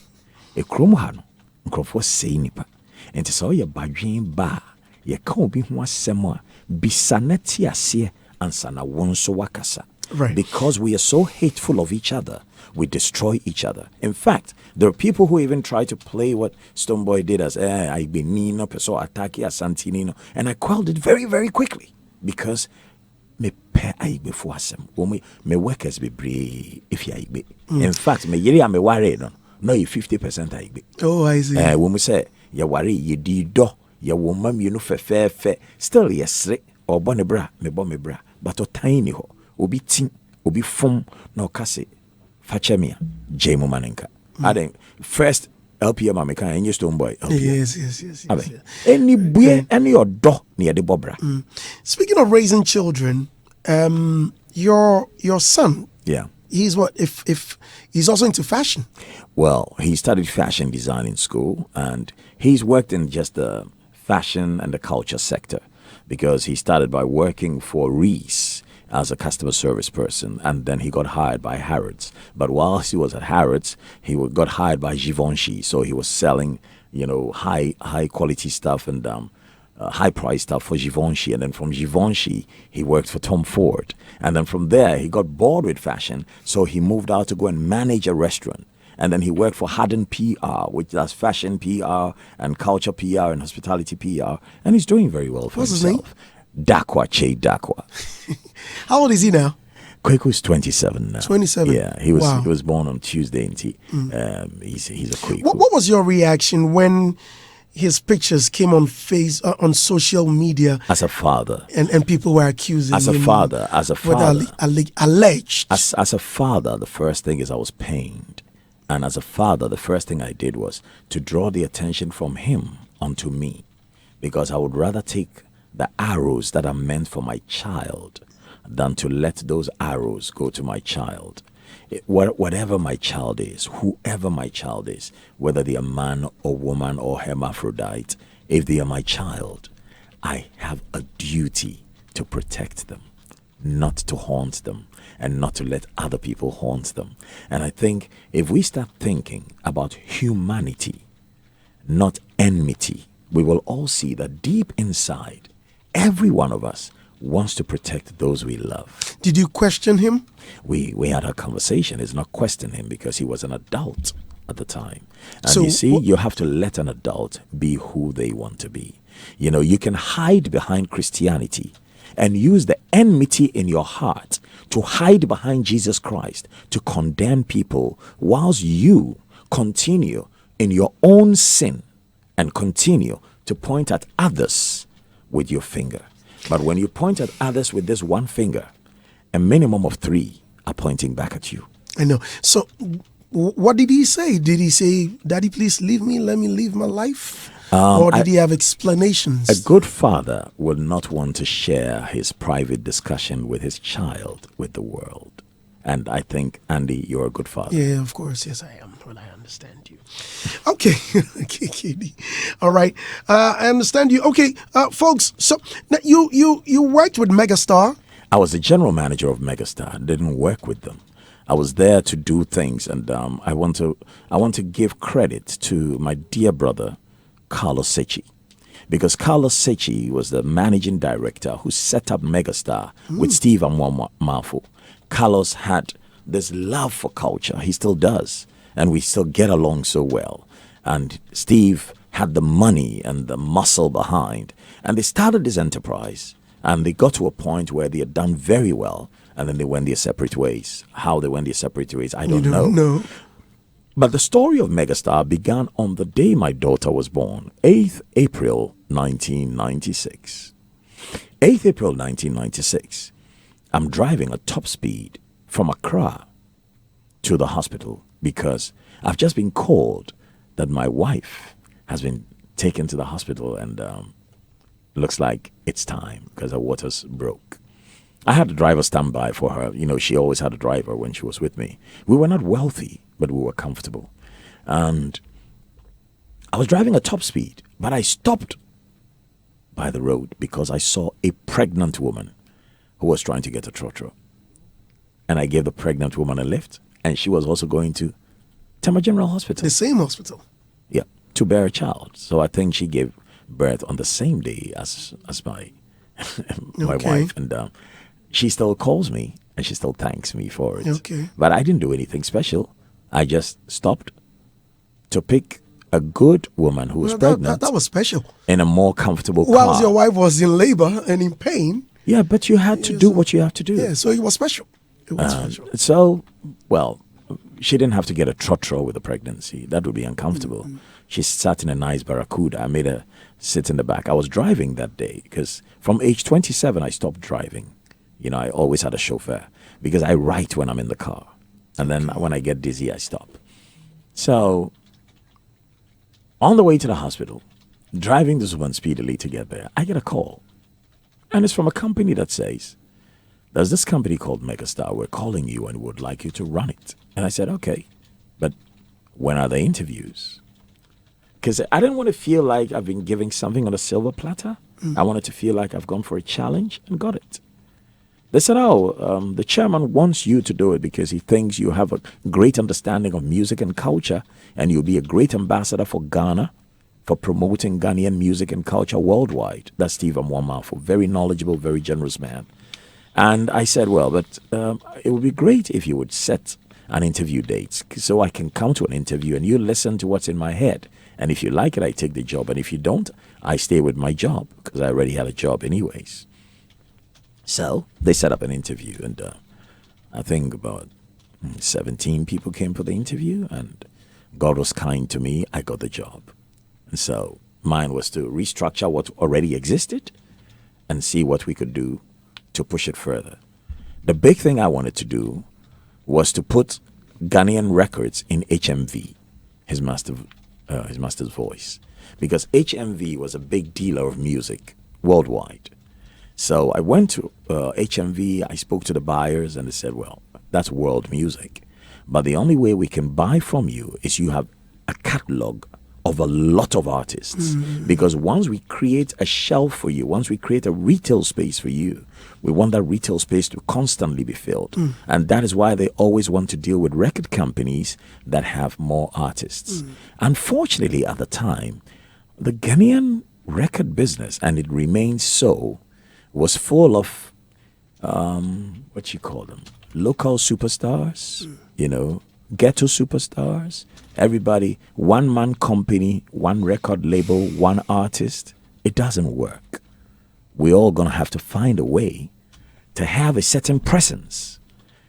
Speaker 2: E kromhano, nkrofo say nipa. Enti so ye badwen ba, ye ka obi ho asem a bisaneti ase ansa na wonso wakasa.
Speaker 1: Right.
Speaker 2: Because we are so hateful of each other, we destroy each other. In fact, there are people who even try to play what Stoneboy did as I be Nino, so attack ya Santinino, and I quelled it very, very quickly because me pay I before some me workers be brave if ya be. In fact, me yeri me worry no 50% I be.
Speaker 1: Oh, I see.
Speaker 2: When we say ya wari ye di do ya woman you know fe still yes or bonebra me bomebra but o tiny ho obi tin obi fom na okase fachemia jemu manenka aden first LPM American and Stone Boy.
Speaker 1: Yes.
Speaker 2: Any boy, any your do near the bobra.
Speaker 1: Speaking of raising children, your son, he's what if he's also into fashion?
Speaker 2: Well, he studied fashion design in school, and he's worked in just the fashion and the culture sector because he started by working for Reese as a customer service person, and then he got hired by Harrods. But whilst he was at Harrods, he got hired by Givenchy, so he was selling, high quality stuff and high price stuff for Givenchy. And then from Givenchy, he worked for Tom Ford, and then from there he got bored with fashion, so he moved out to go and manage a restaurant. And then he worked for Haddon PR, which does fashion PR and culture PR and hospitality PR, and he's doing very well for
Speaker 1: himself.
Speaker 2: What's his name? Dakwa Che Dakwa.
Speaker 1: How old is he now?
Speaker 2: Kwaku's 27 now.
Speaker 1: 27.
Speaker 2: Yeah, he was born on Tuesday, and he's a Kwaku.
Speaker 1: What was your reaction when his pictures came on on social media
Speaker 2: as a father,
Speaker 1: and people were accusing
Speaker 2: as a
Speaker 1: him
Speaker 2: father,
Speaker 1: alleged?
Speaker 2: As a father, the first thing is I was pained, and as a father, the first thing I did was to draw the attention from him onto me, because I would rather take the arrows that are meant for my child than to let those arrows go to my child. Whatever my child is, whoever my child is, whether they are man or woman or hermaphrodite, if they are my child, I have a duty to protect them, not to haunt them, and not to let other people haunt them. And I think if we start thinking about humanity, not enmity, we will all see that deep inside, every one of us wants to protect those we love.
Speaker 1: Did you question him?
Speaker 2: We had a conversation. It's not question him because he was an adult at the time. And
Speaker 1: so,
Speaker 2: you see, you have to let an adult be who they want to be. You can hide behind Christianity and use the enmity in your heart to hide behind Jesus Christ to condemn people whilst you continue in your own sin and continue to point at others with your finger. But when you point at others with this one finger, a minimum of 3 are pointing back at you.
Speaker 1: I know. So what did he say? Did he say, Daddy, please leave me, let me live my life? Or did he have explanations?
Speaker 2: A good father will not want to share his private discussion with his child with the world. And I think, Andy, you're a good father.
Speaker 1: Yeah, of course. Yes, I am. Well, I understand you. Okay. Okay, Katie. All right. I understand you. Okay, folks. So now you worked with Megastar.
Speaker 2: I was the general manager of Megastar. I didn't work with them. I was there to do things, and I want to give credit to my dear brother, Carlos Sechi, because Carlos Sechi was the managing director who set up Megastar with Steve Amwamafo. Carlos had this love for culture. He still does. And we still get along so well. And Steve had the money and the muscle behind. And they started this enterprise. And they got to a point where they had done very well. And then they went their separate ways. How they went their separate ways, I don't know. But the story of Megastar began on the day my daughter was born, 8th April 1996. 8th April 1996. I'm driving at top speed from Accra to the hospital because I've just been called that my wife has been taken to the hospital, and looks like it's time because her waters broke. I had a driver stand by for her. She always had a driver when she was with me. We were not wealthy, but we were comfortable. And I was driving at top speed, but I stopped by the road because I saw a pregnant woman who was trying to get a trotro. And I gave the pregnant woman a lift, and she was also going to Tema General Hospital.
Speaker 1: The same hospital?
Speaker 2: Yeah, to bear a child. So I think she gave birth on the same day as my wife. And she still calls me, and she still thanks me for it.
Speaker 1: Okay.
Speaker 2: But I didn't do anything special. I just stopped to pick a good woman who was pregnant.
Speaker 1: That was special.
Speaker 2: In a more comfortable car.
Speaker 1: Whilst your wife was in labor and in pain.
Speaker 2: Yeah, but you had to do what you have to do.
Speaker 1: Yeah, so it was special. It was special.
Speaker 2: So, well, she didn't have to get a trotro with the pregnancy. That would be uncomfortable. She sat in a nice Barracuda. I made her sit in the back. I was driving that day because from age 27, I stopped driving. You know, I always had a chauffeur because I write when I'm in the car. And then when I get dizzy, I stop. So on the way to the hospital, driving this woman speedily to get there, I get a call. And it's from a company that says, there's this company called Megastar. We're calling you and would like you to run it. And I said, okay, but when are the interviews? Because I didn't want to feel like I've been giving something on a silver platter. I wanted to feel like I've gone for a challenge and got it. They said, the chairman wants you to do it because he thinks you have a great understanding of music and culture and you'll be a great ambassador for Ghana for promoting Ghanaian music and culture worldwide. That's Steve Amwamafo, very knowledgeable, very generous man. And I said, well, but it would be great if you would set an interview date so I can come to an interview and you listen to what's in my head. And if you like it, I take the job. And if you don't, I stay with my job because I already had a job anyways. So they set up an interview, and I think about 17 people came for the interview, and God was kind to me. I got the job. And so mine was to restructure what already existed and see what we could do to push it further. The big thing I wanted to do was to put Ghanaian records in HMV, his master's voice, because HMV was a big dealer of music worldwide. So I went to HMV, I spoke to the buyers, and they said, well, that's world music. But the only way we can buy from you is you have a catalog of a lot of artists. Because once we create a shelf for you, once we create a retail space for you, we want that retail space to constantly be filled. And that is why they always want to deal with record companies that have more artists. Unfortunately, at the time, the Ghanaian record business, and it remains so, was full of, what you call them, local superstars, you know, ghetto superstars. Everybody, one-man company, one record label, one artist. It doesn't work. We're all going to have to find a way to have a certain presence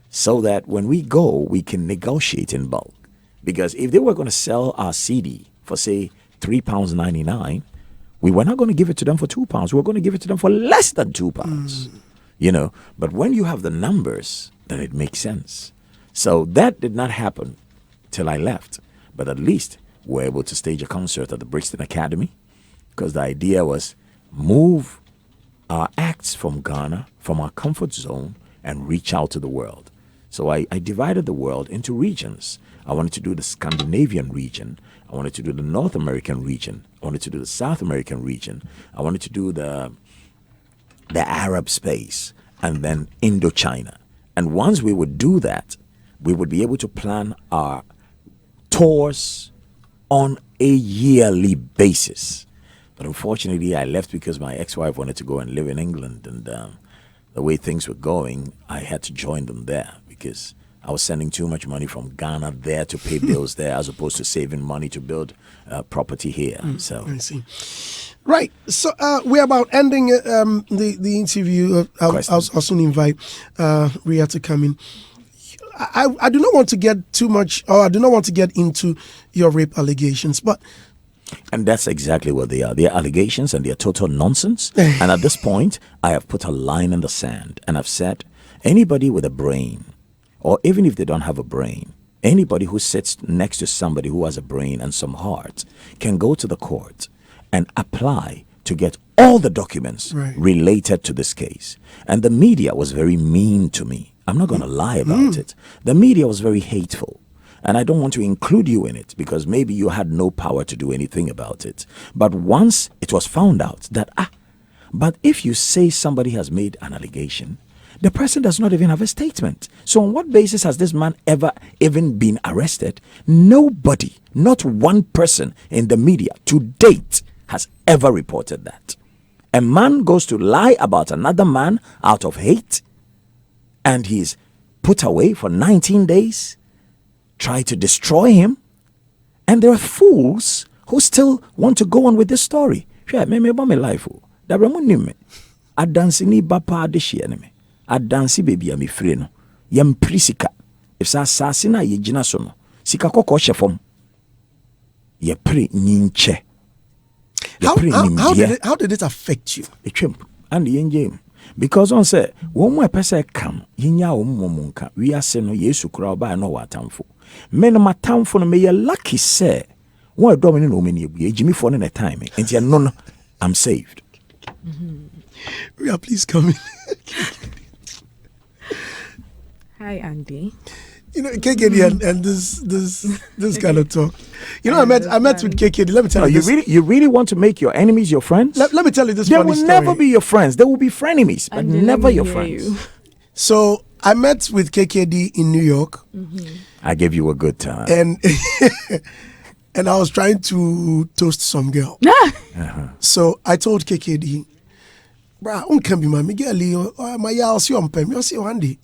Speaker 2: so that when we go, we can negotiate in bulk. Because if they were going to sell our CD for, say, £3.99, we were not going to give it to them for £2. We were going to give it to them for less than £2. You know, but when you have the numbers, then it makes sense. So that did not happen till I left. But at least we're able to stage a concert at the Brixton Academy because the idea was move our acts from Ghana, from our comfort zone, and reach out to the world. So I divided the world into regions. I wanted to do the Scandinavian region. I wanted to do the North American region. I wanted to do the South American region. I wanted to do the Arab space, and then Indochina. And once we would do that, we would be able to plan our tours on a yearly basis. But unfortunately, I left because my ex-wife wanted to go and live in England. And the way things were going, I had to join them there because I was sending too much money from Ghana there to pay bills there as opposed to saving money to build property here. So
Speaker 1: I see. Right. So we're about ending the interview. I'll soon invite Ria to come in. I do not want to get too much, or I do not want to get into your rape allegations, but...
Speaker 2: And that's exactly what they are. They are allegations and they are total nonsense. And at this point, I have put a line in the sand and I've said, anybody with a brain, or even if they don't have a brain, anybody who sits next to somebody who has a brain and some heart can go to the court and apply to get all the documents related to this case. And the media was very mean to me. I'm not going to lie about it. The media was very hateful. And I don't want to include you in it because maybe you had no power to do anything about it. But once it was found out that, but if you say somebody has made an allegation, the person does not even have a statement. So on what basis has this man ever even been arrested? Nobody, not one person in the media to date has ever reported that. A man goes to lie about another man out of hate and he's put away for 19 days. Try to destroy him, and there are fools who still want to go on with this story. Me life. Adansi ni bapa de share me. Adansi baby ami free no. Yam prisika. if sa sasina ye gina so no sika kokko hye ye pre nyinche.
Speaker 1: How did it affect you?
Speaker 2: And the game. Because on say, one more person come, yinya munka, we are saying no yesu kura ba no watamfo. Men ma tamfo no me ye lucky say, one dominant woman ye Jimmy for in a time, and you no, I'm saved.
Speaker 1: Yeah, please come in.
Speaker 4: Hi, Andy.
Speaker 1: You know, KKD and this kind of talk. You know, I met with KKD. Let me tell you this.
Speaker 2: You really want to make your enemies your friends?
Speaker 1: Let me tell you this
Speaker 2: They
Speaker 1: funny
Speaker 2: will
Speaker 1: story.
Speaker 2: never be your friends. They will be frenemies, but
Speaker 4: Andy,
Speaker 2: never your friends.
Speaker 1: So I met with KKD in New York.
Speaker 2: I gave you a good time.
Speaker 1: And and I was trying to toast some girl. So I told KKD, "Bra, can be my Miguel, my yal see on pem, you see one day.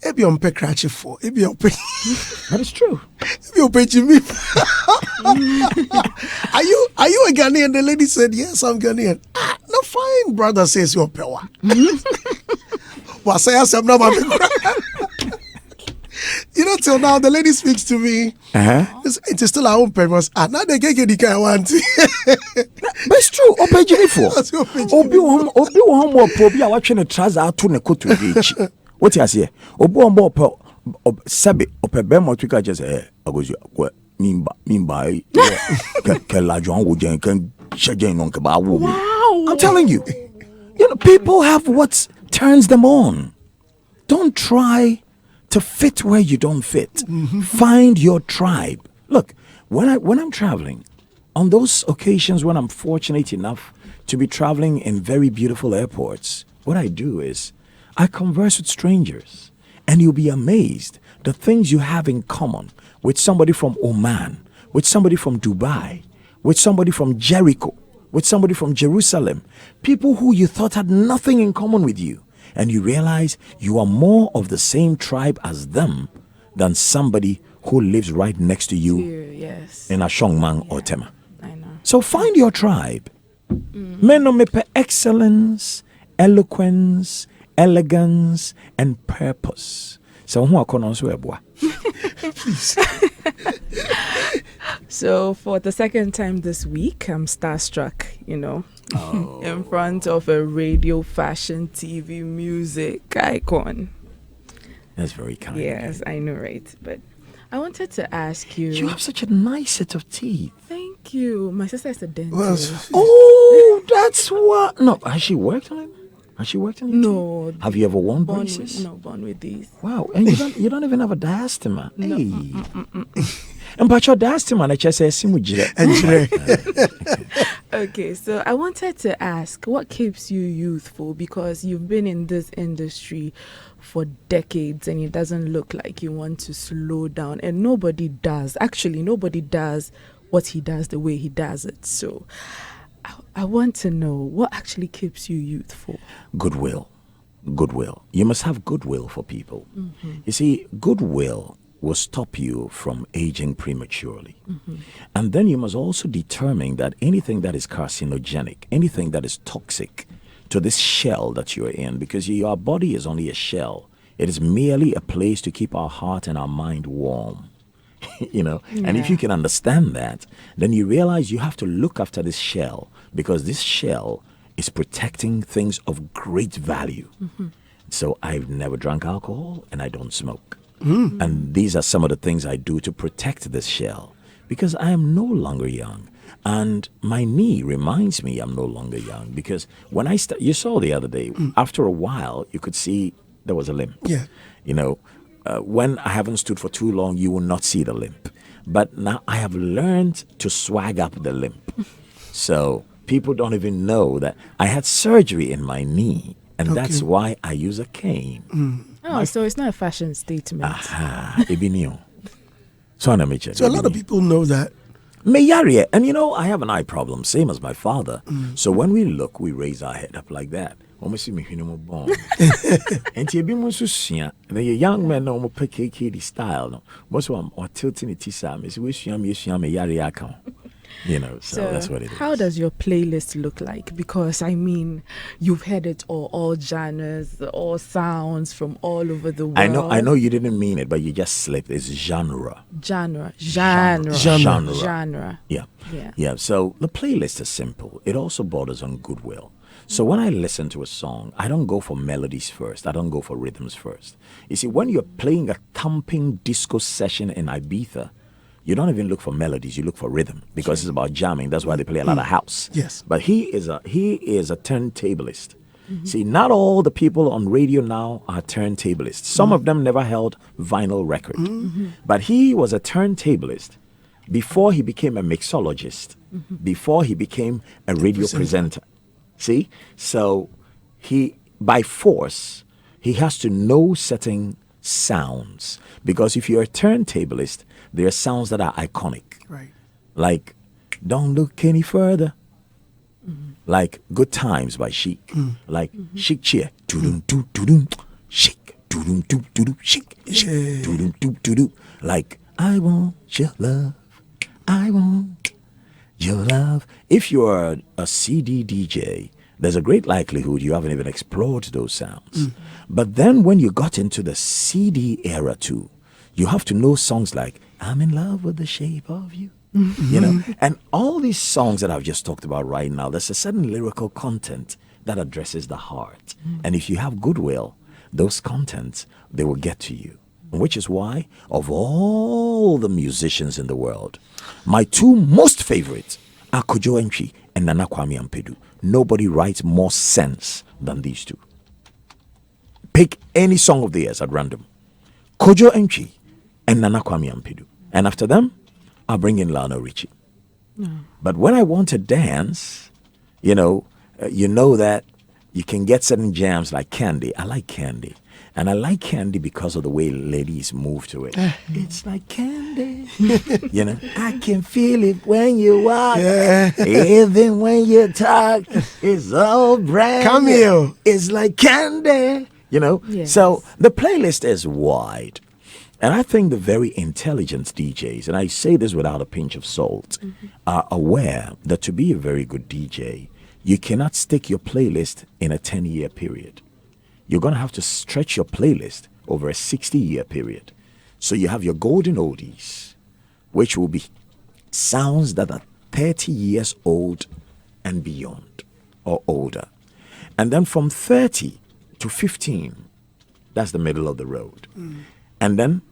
Speaker 1: Ebi on pe cratch for, ebi on pe."
Speaker 2: That is true.
Speaker 1: Ebi on pe Jimmy. Are you a Ghanaian? The lady said, "Yes, I'm Ghanaian." Ah, no fine, brother says you're pewa. Well, say I'm not You know, till now the lady speaks to me. It is still our own purpose. And now they get the kind I want.
Speaker 2: But it's true. Ope Jimmy for. Obi won more probi a watching a trouser out to ne kotu each. What you say? Obi won more sabe ope bemo twika just agozu kwa mimba kela John wujen kan shajen non ba wo. I'm telling you. You know, people have what turns them on. Don't try to fit where you don't fit. Find your tribe. Look, when I'm traveling, on those occasions when I'm fortunate enough to be traveling in very beautiful airports, what I do is I converse with strangers, and you'll be amazed the things you have in common with somebody from Oman, with somebody from Dubai, with somebody from Jericho, with somebody from Jerusalem, people who you thought had nothing in common with you. And you realize you are more of the same tribe as them than somebody who lives right next to you in a Shongmang or Tema.
Speaker 4: I know.
Speaker 2: So find your tribe. Men no mepe excellence, eloquence, elegance, and purpose. So who are boy?
Speaker 4: So for the second time this week, I'm starstruck, you know. In front of a radio, fashion, TV, music icon.
Speaker 2: That's very kind.
Speaker 4: Yes, I know, right? But I wanted to ask you.
Speaker 2: You have such a nice set of teeth.
Speaker 4: Thank you. My sister is a dentist.
Speaker 2: Oh, that's what. No, has she worked on it? Has she worked on it?
Speaker 4: No.
Speaker 2: Have you ever worn braces?
Speaker 4: Born with these.
Speaker 2: Wow, and you don't even have a diastema.
Speaker 4: No.
Speaker 2: Hey. And but your diastema, I just say simujire.
Speaker 4: Okay, so I wanted to ask, what keeps you youthful? Because you've been in this industry for decades and it doesn't look like you want to slow down. And nobody does. Actually, nobody does what he does the way he does it. So I want to know, what actually keeps you youthful?
Speaker 2: Goodwill. You must have goodwill for people. You see, goodwill will stop you from aging prematurely. And then you must also determine that anything that is carcinogenic, anything that is toxic to this shell that you're in, because your body is only a shell. It is merely a place to keep our heart and our mind warm. You know, and if you can understand that, then you realize you have to look after this shell, because this shell is protecting things of great value. So I've never drank alcohol and I don't smoke. And these are some of the things I do to protect this shell, because I am no longer young. And my knee reminds me I'm no longer young, because when I you saw the other day, after a while, you could see there was a limp.
Speaker 1: Yeah.
Speaker 2: You know, when I haven't stood for too long, you will not see the limp. But now I have learned to swag up the limp. So people don't even know that I had surgery in my knee, and that's why I use a cane.
Speaker 4: Oh, so it's not a fashion statement.
Speaker 2: So a
Speaker 1: lot of people know that.
Speaker 2: And you know, I have an eye problem, same as my father. So when we look, we raise our head up like that. Almost see me born. And the young men no pick style. No, most of them are tilting it. So that's what it is.
Speaker 4: How does your playlist look like? Because I mean, you've heard it all genres, all sounds from all over the world.
Speaker 2: I know you didn't mean it, but you just slipped. It's genre.
Speaker 4: Genre.
Speaker 2: Yeah. So the playlist is simple. It also borders on goodwill. So when I listen to a song, I don't go for melodies first. I don't go for rhythms first. You see, when you're playing a thumping disco session in Ibiza, you don't even look for melodies. You look for rhythm because it's about jamming. That's why they play a lot of house.
Speaker 1: Yes.
Speaker 2: But he is a turntablist. See, not all the people on radio now are turntablists. Some of them never held vinyl record. But he was a turntablist before he became a mixologist, before he became a radio presenter. See? So he, by force, he has to know certain sounds. Because if you're a turntablist, there are sounds that are iconic.
Speaker 1: Right.
Speaker 2: Like, Don't Look Any Further. Like Good Times by Chic. Like Chic Cheer. Doo-dum, doo-doo-dum. Chic. Doo-dum, doo-doo-dum. Chic. Chic. Doo-dum, doo-doo-doo. Like, I want your love. I want your love. If you're a CD DJ, there's a great likelihood you haven't even explored those sounds. But then when you got into the CD era too, you have to know songs like I'm in love with the shape of you. And all these songs that I've just talked about right now, there's a certain lyrical content that addresses the heart. And if you have goodwill, those contents, they will get to you. Which is why, of all the musicians in the world, my two most favorites are Kojo Entry and Nana Kwame Ampedu. Nobody writes more sense than these two. Pick any song of theirs at random. Kojo Entry and Nana Kwame Ampedu. And after them, I'll bring in Lionel Richie. But when I want to dance, you know that you can get certain jams like Candy. I like Candy. And I like Candy because of the way ladies move to it. It's like candy. I can feel it when you walk. Even when you talk, it's all brand new.
Speaker 1: Cameo.
Speaker 2: It's like candy.
Speaker 4: Yes.
Speaker 2: So the playlist is wide. And I think the very intelligent DJs, and I say this without a pinch of salt, are aware that to be a very good DJ, you cannot stick your playlist in a 10-year period. You're going to have to stretch your playlist over a 60-year period. So you have your golden oldies, which will be sounds that are 30 years old and beyond or older. And then from 30 to 15, that's the middle of the road. And then,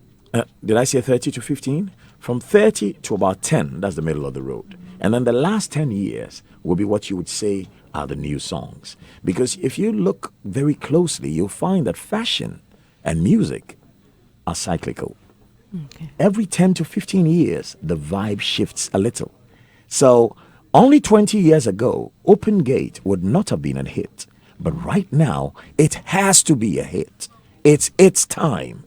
Speaker 2: did I say 30 to 15? From 30 to about 10, that's the middle of the road. And then the last 10 years will be what you would say are the new songs. Because if you look very closely, you'll find that fashion and music are cyclical.
Speaker 4: Okay.
Speaker 2: Every 10 to 15 years, the vibe shifts a little. So only 20 years ago, Open Gate would not have been a hit. But right now, it has to be a hit. It's its time.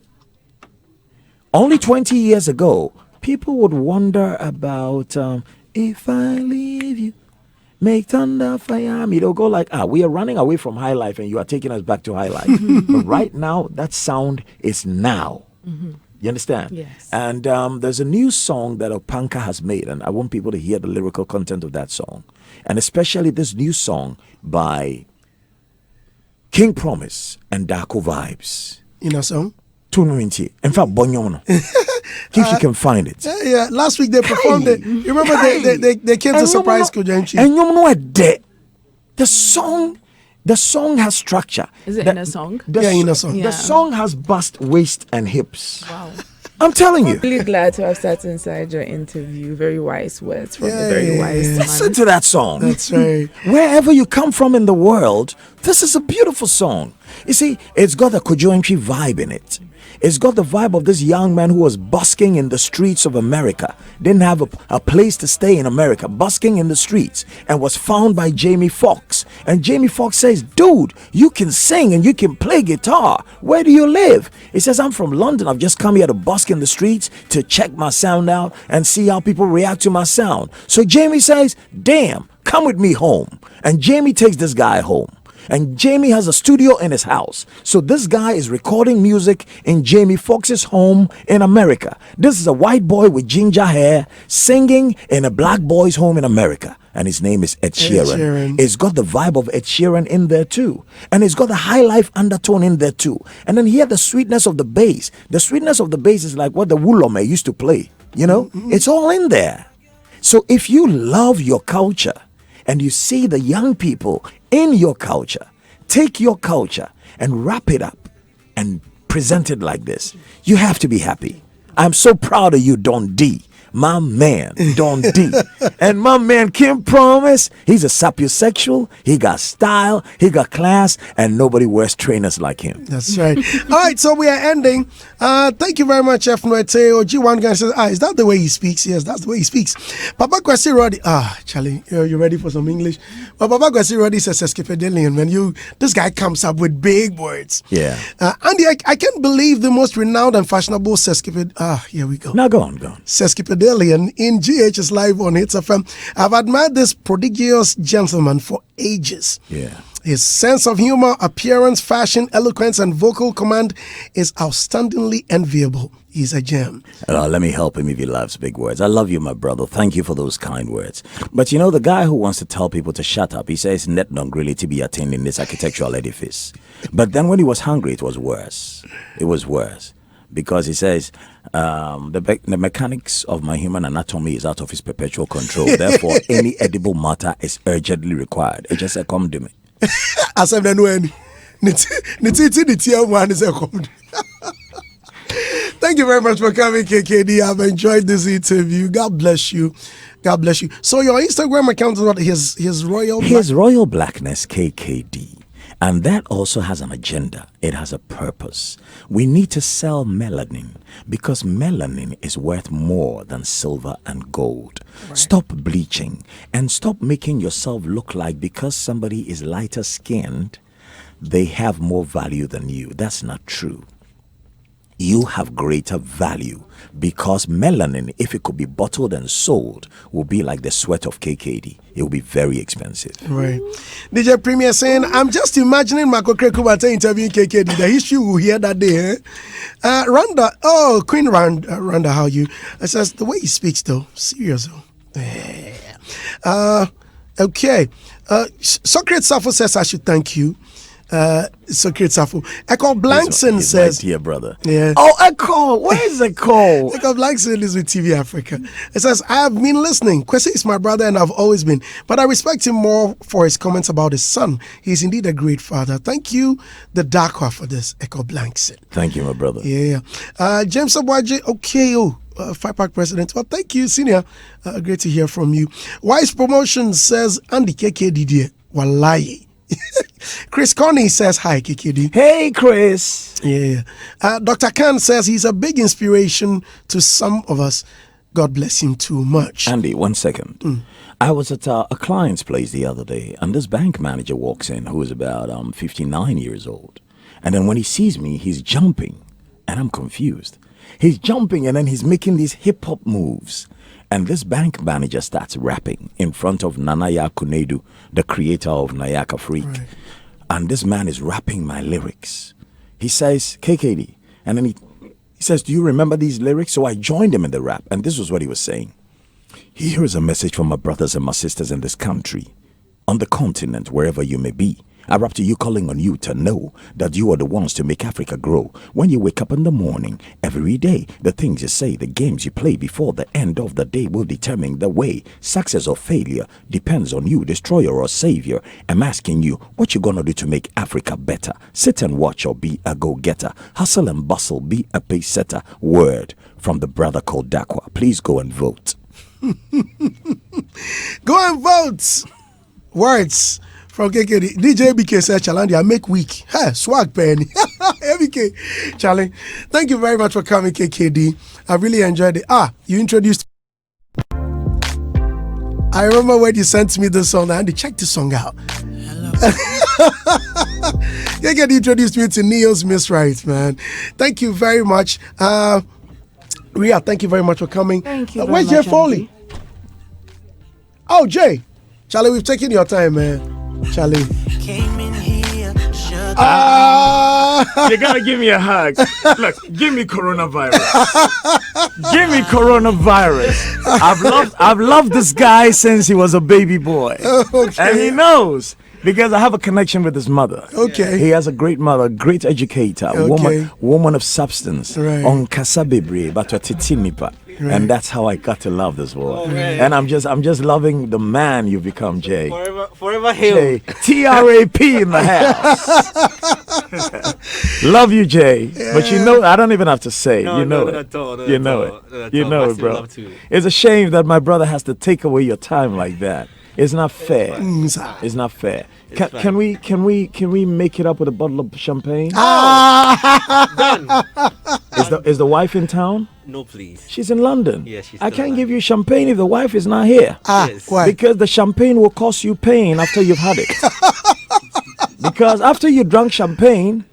Speaker 2: Only 20 years ago, people would wonder about If I Leave You, Make Thunder Fire Me. They'll go like, we are running away from high life and you are taking us back to high life. But right now, that sound is now. You understand?
Speaker 4: Yes.
Speaker 2: And there's a new song that Opanka has made, and I want people to hear the lyrical content of that song. And especially this new song by King Promise and Darko Vibes.
Speaker 1: In a song?
Speaker 2: In fact, Bonyono. If you can find it.
Speaker 1: Yeah. Last week they performed it. You remember they came to surprise Kojanchi.
Speaker 2: And you know the song has structure.
Speaker 4: Is it in a song?
Speaker 1: In a song.
Speaker 4: Yeah.
Speaker 2: The song has bust, waist, and hips.
Speaker 4: Wow.
Speaker 2: I'm telling you.
Speaker 4: I'm really glad to have sat inside your interview. Very wise words from a very wise man.
Speaker 2: Listen to that song.
Speaker 1: That's right.
Speaker 2: Wherever you come from in the world, this is a beautiful song. You see, it's got a Kojoentry vibe in it. It's got the vibe of this young man who was busking in the streets of America, didn't have a place to stay in America, busking in the streets, and was found by Jamie Foxx. And Jamie Foxx says, dude, you can sing and you can play guitar. Where do you live? He says, I'm from London. I've just come here to busk in the streets to check my sound out and see how people react to my sound. So Jamie says, damn, come with me home. And Jamie takes this guy home. And Jamie has a studio in his house. So this guy is recording music in Jamie Foxx's home in America. This is a white boy with ginger hair singing in a black boy's home in America. And his name is Ed Sheeran. It's got the vibe of Ed Sheeran in there too. And it's got the high life undertone in there too. And then hear the sweetness of the bass. The sweetness of the bass is like what the Wulome used to play. You know, it's all in there. So if you love your culture and you see the young people in your culture, take your culture and wrap it up and present it like this. You have to be happy. I'm so proud of you, Don D. My man, Don D. And my man, Kim Promise, he's a sapiosexual. He got style, he got class, and nobody wears trainers like him.
Speaker 1: That's right. All right, so we are ending. Thank you very much, F. Noete. G1 guy says, is that the way he speaks? Yes, that's the way he speaks. Papa Kwesi Roddy. Charlie, you ready for some English? Well, Papa Kwesi Roddy says, Escapedalian, man. This guy comes up with big words.
Speaker 2: Yeah.
Speaker 1: Andy, I can't believe the most renowned and fashionable Sesquiped. Here we go.
Speaker 2: Now go on.
Speaker 1: Sesquipedalian in GH's Live on Hitz FM. I've admired this prodigious gentleman for ages.
Speaker 2: Yeah.
Speaker 1: His sense of humor, appearance, fashion, eloquence, and vocal command is outstandingly enviable. He's a gem.
Speaker 2: Let me help him if he loves big words. I love you, my brother. Thank you for those kind words. But you know, the guy who wants to tell people to shut up, he says net non really to be attending this architectural edifice. But then when he was hungry, it was worse. It was worse. Because he says, the mechanics of my human anatomy is out of his perpetual control. Therefore, any edible matter is urgently required. It just said, come to me.
Speaker 1: As I'm the Thank you very much for coming, KKD. I've enjoyed this interview. God bless you. God bless you. So your Instagram account is what? His Royal Blackness
Speaker 2: KKD. And that also has an agenda. It has a purpose. We need to sell melanin because melanin is worth more than silver and gold. Right. Stop bleaching and stop making yourself look like because somebody is lighter skinned, they have more value than you. That's not true. You have greater value because melanin, if it could be bottled and sold, will be like the sweat of KKD. It will be very expensive.
Speaker 1: Right. DJ Premier saying, I'm just imagining Makokre Kubata interviewing KKD. The history we'll hear that day. Randa, Queen Randa, how you? It says, the way he speaks though, serious though. Okay. Socrates Safo says, I should thank you. Socrates Safo. Echo Blankson says,
Speaker 2: dear brother.
Speaker 1: Yeah.
Speaker 2: Oh, Echo. Where is Echo?
Speaker 1: Echo Blankson is with TV Africa. It says, I have been listening. Kwesi is my brother and I've always been. But I respect him more for his comments about his son. He's indeed a great father. Thank you, the Dakwa, for this, Echo Blankson.
Speaker 2: Thank you, my brother.
Speaker 1: Yeah. James Abwaje, okay. Five Park President. Well, thank you, Senior. Great to hear from you. Wise Promotion says, Andy KKD, Wallahi. Chris Connie says hi, KKD.
Speaker 2: Hey, Chris.
Speaker 1: Yeah. Dr. Khan says he's a big inspiration to some of us. God bless him too much.
Speaker 2: Andy, 1 second. I was at a client's place the other day, and this bank manager walks in who is about 59 years old. And then when he sees me, he's jumping, and I'm confused. He's jumping, and then he's making these hip-hop moves. And this bank manager starts rapping in front of Nanaya Kunedu, the creator of Nayaka Freak. Right. And this man is rapping my lyrics. He says, KKD. And then he says, do you remember these lyrics? So I joined him in the rap. And this was what he was saying. Here is a message from my brothers and my sisters in this country, on the continent, wherever you may be. I rap to you, calling on you to know that you are the ones to make Africa grow. When you wake up in the morning, every day, the things you say, the games you play before the end of the day will determine the way. Success or failure depends on you, destroyer or savior. I'm asking you, what you gonna do to make Africa better? Sit and watch or be a go-getter. Hustle and bustle, be a pace setter. Word from the brother called Dakwa. Please go and vote.
Speaker 1: Go and vote. Words from KKD. DJ BK says, Challenge, I make weak. Hey, swag penny. BK, Charlie. Thank you very much for coming, KKD. I really enjoyed it. You introduced. I remember when you sent me the song. I had to check the song out. Hello. KKD introduced me to Neo's Miss Right, man. Thank you very much. Ria, thank you very much for coming.
Speaker 4: Thank you.
Speaker 1: Where's Jay Foley? Oh, Jay. Charlie, we've taken your time, man. Charlie.
Speaker 2: You gotta give me a hug. Look, give me coronavirus. Give me coronavirus. I've loved this guy since he was a baby boy.
Speaker 1: Okay.
Speaker 2: And he knows. Because I have a connection with his mother.
Speaker 1: Okay.
Speaker 2: He has a great mother, great educator,
Speaker 1: Okay.
Speaker 2: woman of substance.
Speaker 1: Right.
Speaker 2: On kasabebre, but nipa.
Speaker 1: Right.
Speaker 2: And that's how I got to love this boy.
Speaker 5: Oh, man.
Speaker 2: And I'm just loving the man you've become, Jay.
Speaker 5: Forever hail.
Speaker 2: Jay, TRAP in the house. Love you, Jay. But you know, I don't even have to say.
Speaker 5: No,
Speaker 2: you know
Speaker 5: no,
Speaker 2: it.
Speaker 5: not at all, not
Speaker 2: you
Speaker 5: at
Speaker 2: know
Speaker 5: all, not
Speaker 2: it.
Speaker 5: at
Speaker 2: You
Speaker 5: all.
Speaker 2: know
Speaker 5: I
Speaker 2: it,
Speaker 5: still
Speaker 2: bro.
Speaker 5: love to.
Speaker 2: It's a shame that my brother has to take away your time like that. It's not fair.
Speaker 1: Sir.
Speaker 2: It's not fair.
Speaker 5: It's
Speaker 2: Can we make it up with a bottle of champagne?
Speaker 5: Done.
Speaker 2: Is the wife in town?
Speaker 5: No, please.
Speaker 2: She's in London.
Speaker 5: Yeah, she's
Speaker 2: I
Speaker 5: still
Speaker 2: can't
Speaker 5: in
Speaker 2: give you champagne if the wife is not here.
Speaker 5: Yes.
Speaker 1: Why?
Speaker 2: Because the champagne will cause you pain after you've had it. Because after you drunk champagne,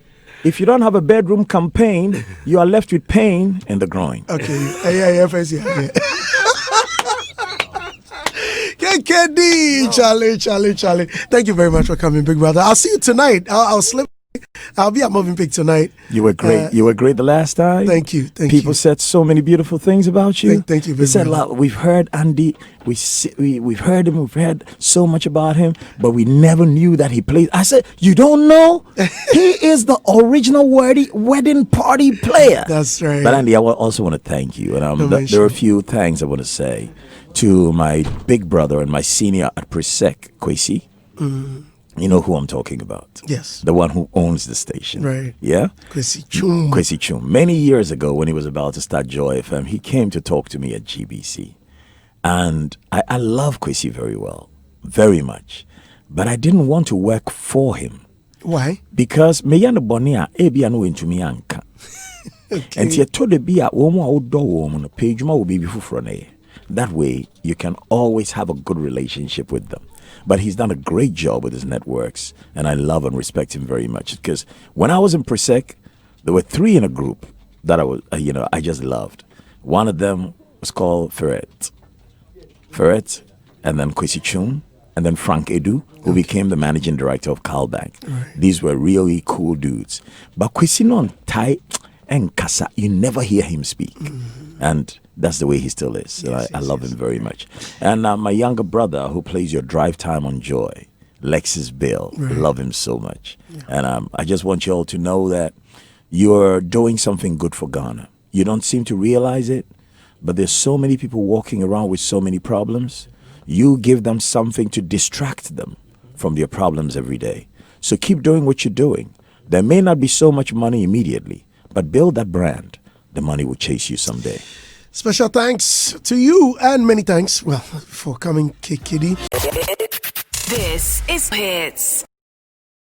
Speaker 2: if you don't have a bedroom campaign, you are left with pain in the groin.
Speaker 1: Okay. Yeah. KKD, Charlie. Thank you very much for coming, big brother. I'll see you tonight. I'll slip. I'll be at Moving Pick tonight.
Speaker 2: You were great. You were great the last time.
Speaker 1: Thank you.
Speaker 2: People said so many beautiful things about you.
Speaker 1: Thank you,
Speaker 2: They
Speaker 1: big
Speaker 2: said,
Speaker 1: brother.
Speaker 2: "Look, we've heard Andy. We've heard him. We've heard so much about him, but we never knew that he played." I said, "You don't know? He is the original wedding party player."
Speaker 1: That's right.
Speaker 2: But Andy, I also want to thank you, and there are a few thanks I want to say to my big brother and my senior at Presec, Kwesi. You know who I'm talking about.
Speaker 1: Yes.
Speaker 2: The one who owns the station.
Speaker 1: Right.
Speaker 2: Yeah?
Speaker 1: Kwesi Chum.
Speaker 2: Kwesi Chum. Many years ago, when he was about to start Joy FM, he came to talk to me at GBC. And I love Kwesi very well, very much. But I didn't want to work for him.
Speaker 1: Why?
Speaker 2: Because meyana bonia ebi anu entumi anka. Enti eto de bia wo mo a wodo wo mo no pejuma wo bibi fufuro na ye. That way you can always have a good relationship with them. But he's done a great job with his networks, and I love and respect him very much. Because when I was in Presec, there were 3 in a group that I just loved. One of them was called Ferret, and then Kwesi Chum, and then Frank Edu, who became the managing director of Calbank. Right. These were really cool dudes. But Kwesi non Tai and Kasa, you never hear him speak. And that's the way he still is. So I love him very much. And my younger brother, who plays your drive time on Joy, Lexus Bill, love him so much. Yeah. And I just want you all to know that you're doing something good for Ghana. You don't seem to realize it, but there's so many people walking around with so many problems. You give them something to distract them from their problems every day. So keep doing what you're doing. There may not be so much money immediately, but build that brand. The money will chase you someday.
Speaker 1: Special thanks to you and many thanks, for coming, KKD.
Speaker 6: This is Hitz.